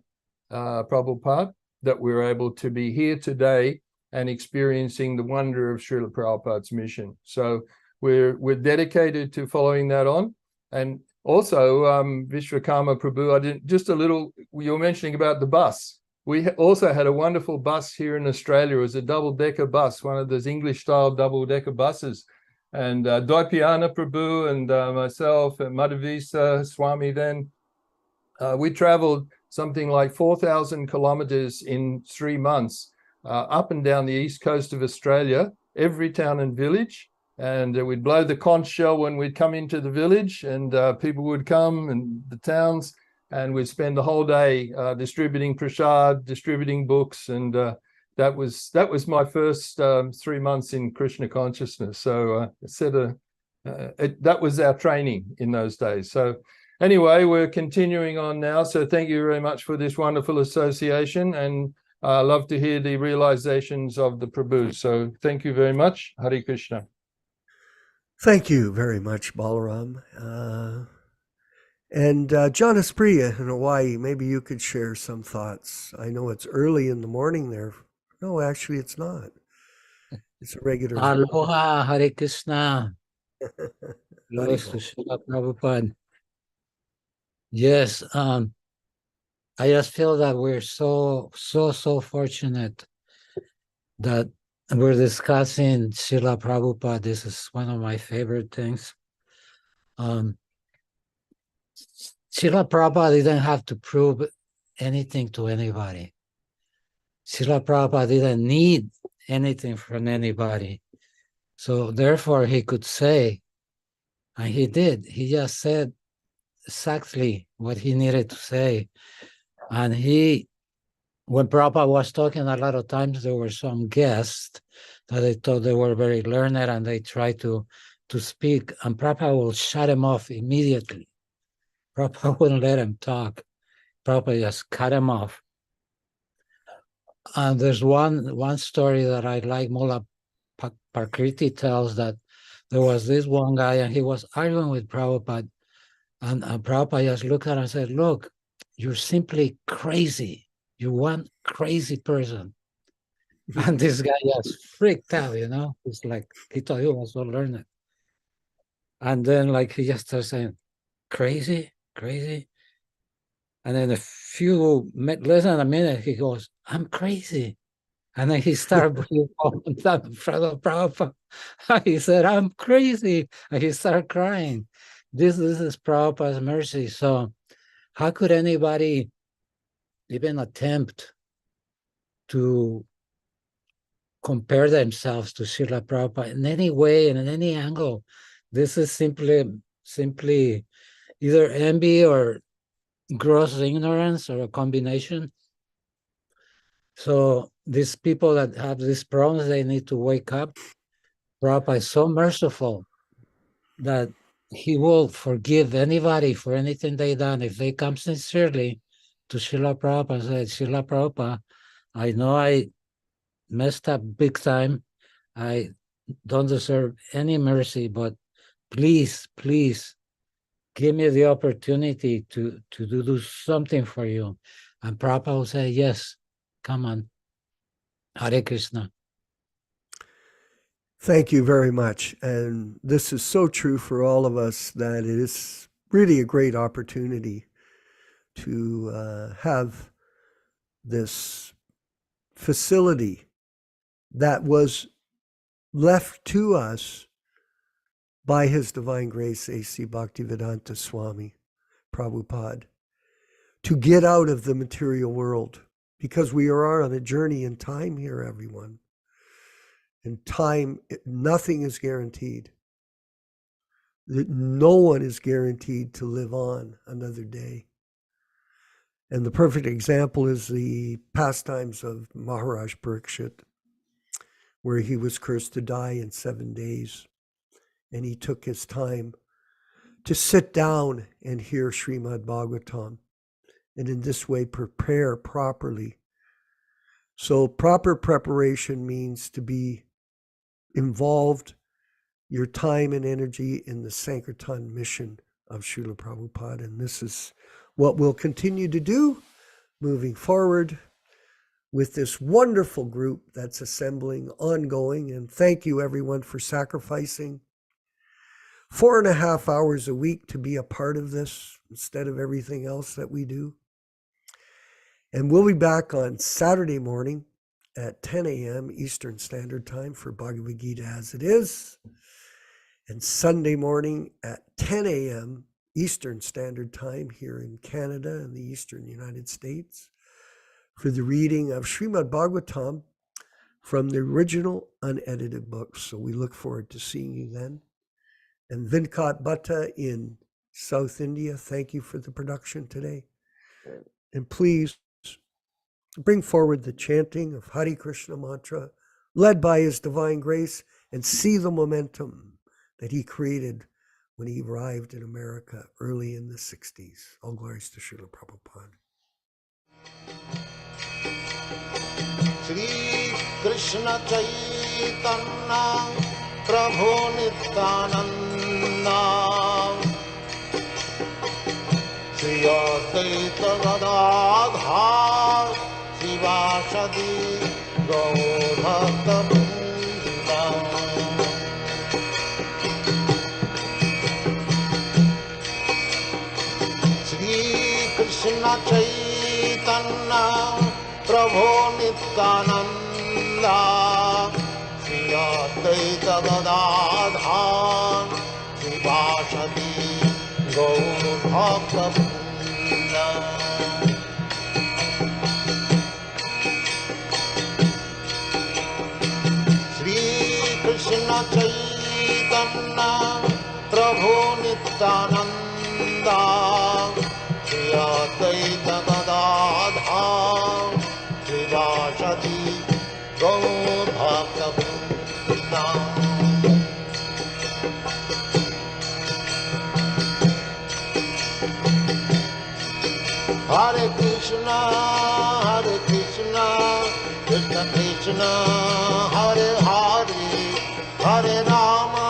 Prabhupada, that we're able to be here today and experiencing the wonder of Srila Prabhupada's mission. So we're dedicated to following that on. And also, Vishwakarma Prabhu, you were mentioning about the bus. We also had a wonderful bus here in Australia. It was a double-decker bus, one of those English-style double-decker buses. And Dvaipayana Prabhu and myself and Madhavisa Swami then, we traveled something like 4,000 kilometers in 3 months up and down the east coast of Australia, every town and village. And we'd blow the conch shell when we'd come into the village, and people would come and the towns, and we'd spend the whole day distributing prasad, distributing books. And that was my first 3 months in Krishna consciousness. So that was our training in those days. So anyway, we're continuing on now. So thank you very much for this wonderful association, and I love to hear the realizations of the Prabhu. So thank you very much. Hare Krishna. Thank you very much, Balaram. And Jonas Priya in Hawaii, maybe you could share some thoughts. I know it's early in the morning there. No, actually it's not. It's a regular. Aloha, Hare Krishna. Glory to Srila Prabhupada. Yes, I just feel that we're so fortunate that we're discussing Srila Prabhupada. This is one of my favorite things. Srila Prabhupada didn't have to prove anything to anybody. Srila Prabhupada didn't need anything from anybody. So therefore he could say, and he did, he just said exactly what he needed to say. And when Prabhupada was talking, a lot of times there were some guests that they thought they were very learned and they tried to speak, and Prabhupada will shut him off immediately. Prabhupada wouldn't let him talk. Prabhupada just cut him off. And there's one story that I like. Mullah Prakriti tells that there was this one guy and he was arguing with Prabhupada, and Prabhupada just looked at him and said, "Look, you're simply crazy. You're one crazy person." And this guy just freaked out, It's like he thought he was so learned. And then he just started saying, crazy. And then less than a minute, he goes, "I'm crazy." And then he started breathing in front of Prabhupada. He said, "I'm crazy." And he started crying. This is Prabhupada's mercy. So how could anybody even attempt to compare themselves to Srila Prabhupada in any way and in any angle? This is simply either envy or gross ignorance or a combination. So these people that have these problems, they need to wake up. Prabhupada is so merciful that he will forgive anybody for anything they done if they come sincerely to Srila Prabhupada and say, "Srila Prabhupada, I know I messed up big time. I don't deserve any mercy, but please give me the opportunity to do something for you." And Prabhupada will say, "Yes, come on." Hare Krishna. Thank you very much. And this is so true for all of us that it is really a great opportunity to have this facility that was left to us by His Divine Grace A.C. Bhaktivedanta Swami Prabhupāda to get out of the material world, because we are on a journey in time here, everyone. In time, nothing is guaranteed. No one is guaranteed to live on another day. And the perfect example is the pastimes of Maharaj Parikshit, where he was cursed to die in 7 days. And he took his time to sit down and hear Srimad Bhagavatam, and in this way prepare properly. So proper preparation means to be involved your time and energy in the Sankirtan mission of Srila Prabhupada. And this is what we'll continue to do moving forward with this wonderful group that's assembling ongoing. And thank you everyone for sacrificing 4.5 hours a week to be a part of this instead of everything else that we do. And we'll be back on Saturday morning at 10 a.m. Eastern Standard Time for Bhagavad Gita as it is, and Sunday morning at 10 a.m. Eastern Standard Time here in Canada and the Eastern United States for the reading of Srimad Bhagavatam from the original unedited books. So we look forward to seeing you then. And Venkat Bhatta in South India, thank you for the production today. And please bring forward the chanting of Hare Krishna mantra led by His Divine Grace, and see the momentum that he created when he arrived in America early in the 60s. All glories to Srila Prabhupada. Shri Krishna Caitanya Prabhu Nityananda Shri Advaita Gadadhar Shivāsadi Gaurabhakta Vrinda Shri Krishna Caitanya Prabhu Nityananda Gadadhar Vivasati Gaur Bhakta Vrinda. Shri Krishna Caitanya Prabhu Nityananda Shri Advaita Gadadhar Vivasati Gaur Bhakta Vrinda. Hare Krishna, Krishna Krishna, Hare Hare, Hare Rama,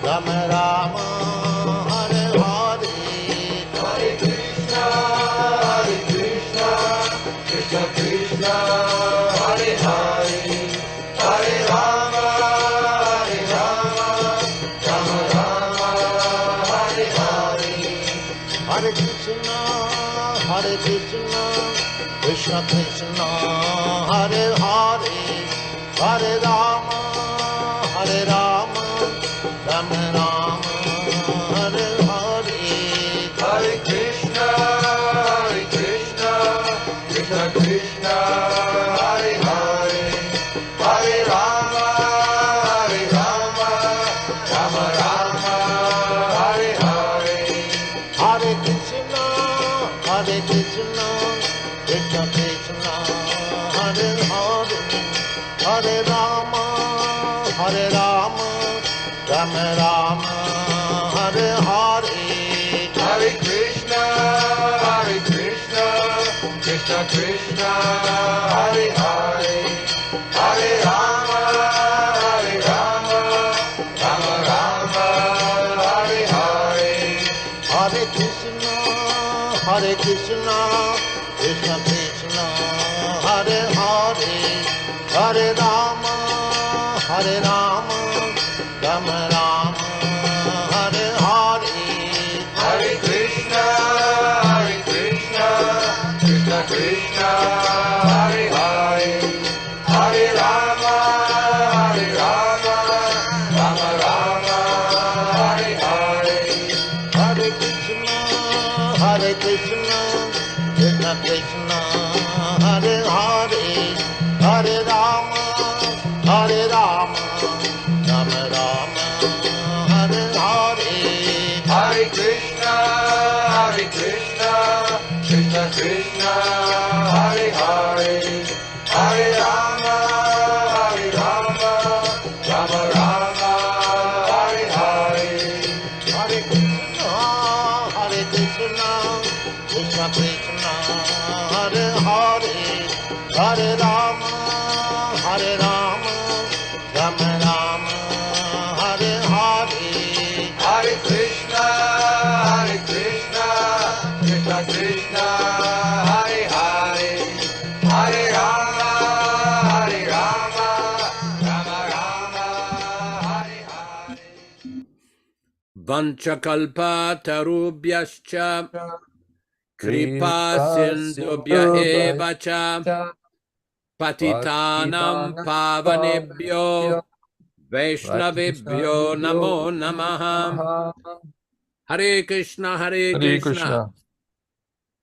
Rama Rama, Hare Hare. Hare Krishna, Krishna Krishna, Hare Hare, Hare Rama, Rama Rama, Hare Hare. Hare Krishna, Krishna Krishna, Hare Hare, Hare Rama, Rama Rama, Hare Hare. Hare Krishna, Krishna Krishna, Hare Hare, Hare Rama, Rama Rama, Hare Hare. Hare Krishna, Krishna Krishna, Hare Hare, Hare Rama, Rama Rama, Hare Hare. Hare Krishna, Krishna Krishna, Hare Hare, Hare Rama, Rama Rama, Hare Hare. Hare Krishna, Krishna Krishna, Hare Hare, Hare Rama, Rama Rama, Hare Hare. Hare Krishna, Krishna Krishna, Hare Hare, Hare Rama, Rama Rama, Hare Hare. Hare Krishna, Krishna Krishna, Hare Hare, Hare Rama, Rama Rama, Hare Hare. Hare Krishna, Krishna Krishna, Hare Hare, Hare Rama, Rama Rama, Hare Hare. Hare Krishna, Krishna Krishna, Hare Hare, Hare Rama, Rama Rama, Hare Hare. Hare Krishna, Krishna Krishna, Hare Hare, Hare Rama, Rama Rama, Hare Hare. Vanchakalpa tarubhyascha kripa sindhubhya eva cha patitanam pavanebhyo Vaishnavebhyo namo namaha. Hare Krishna, Hare Krishna,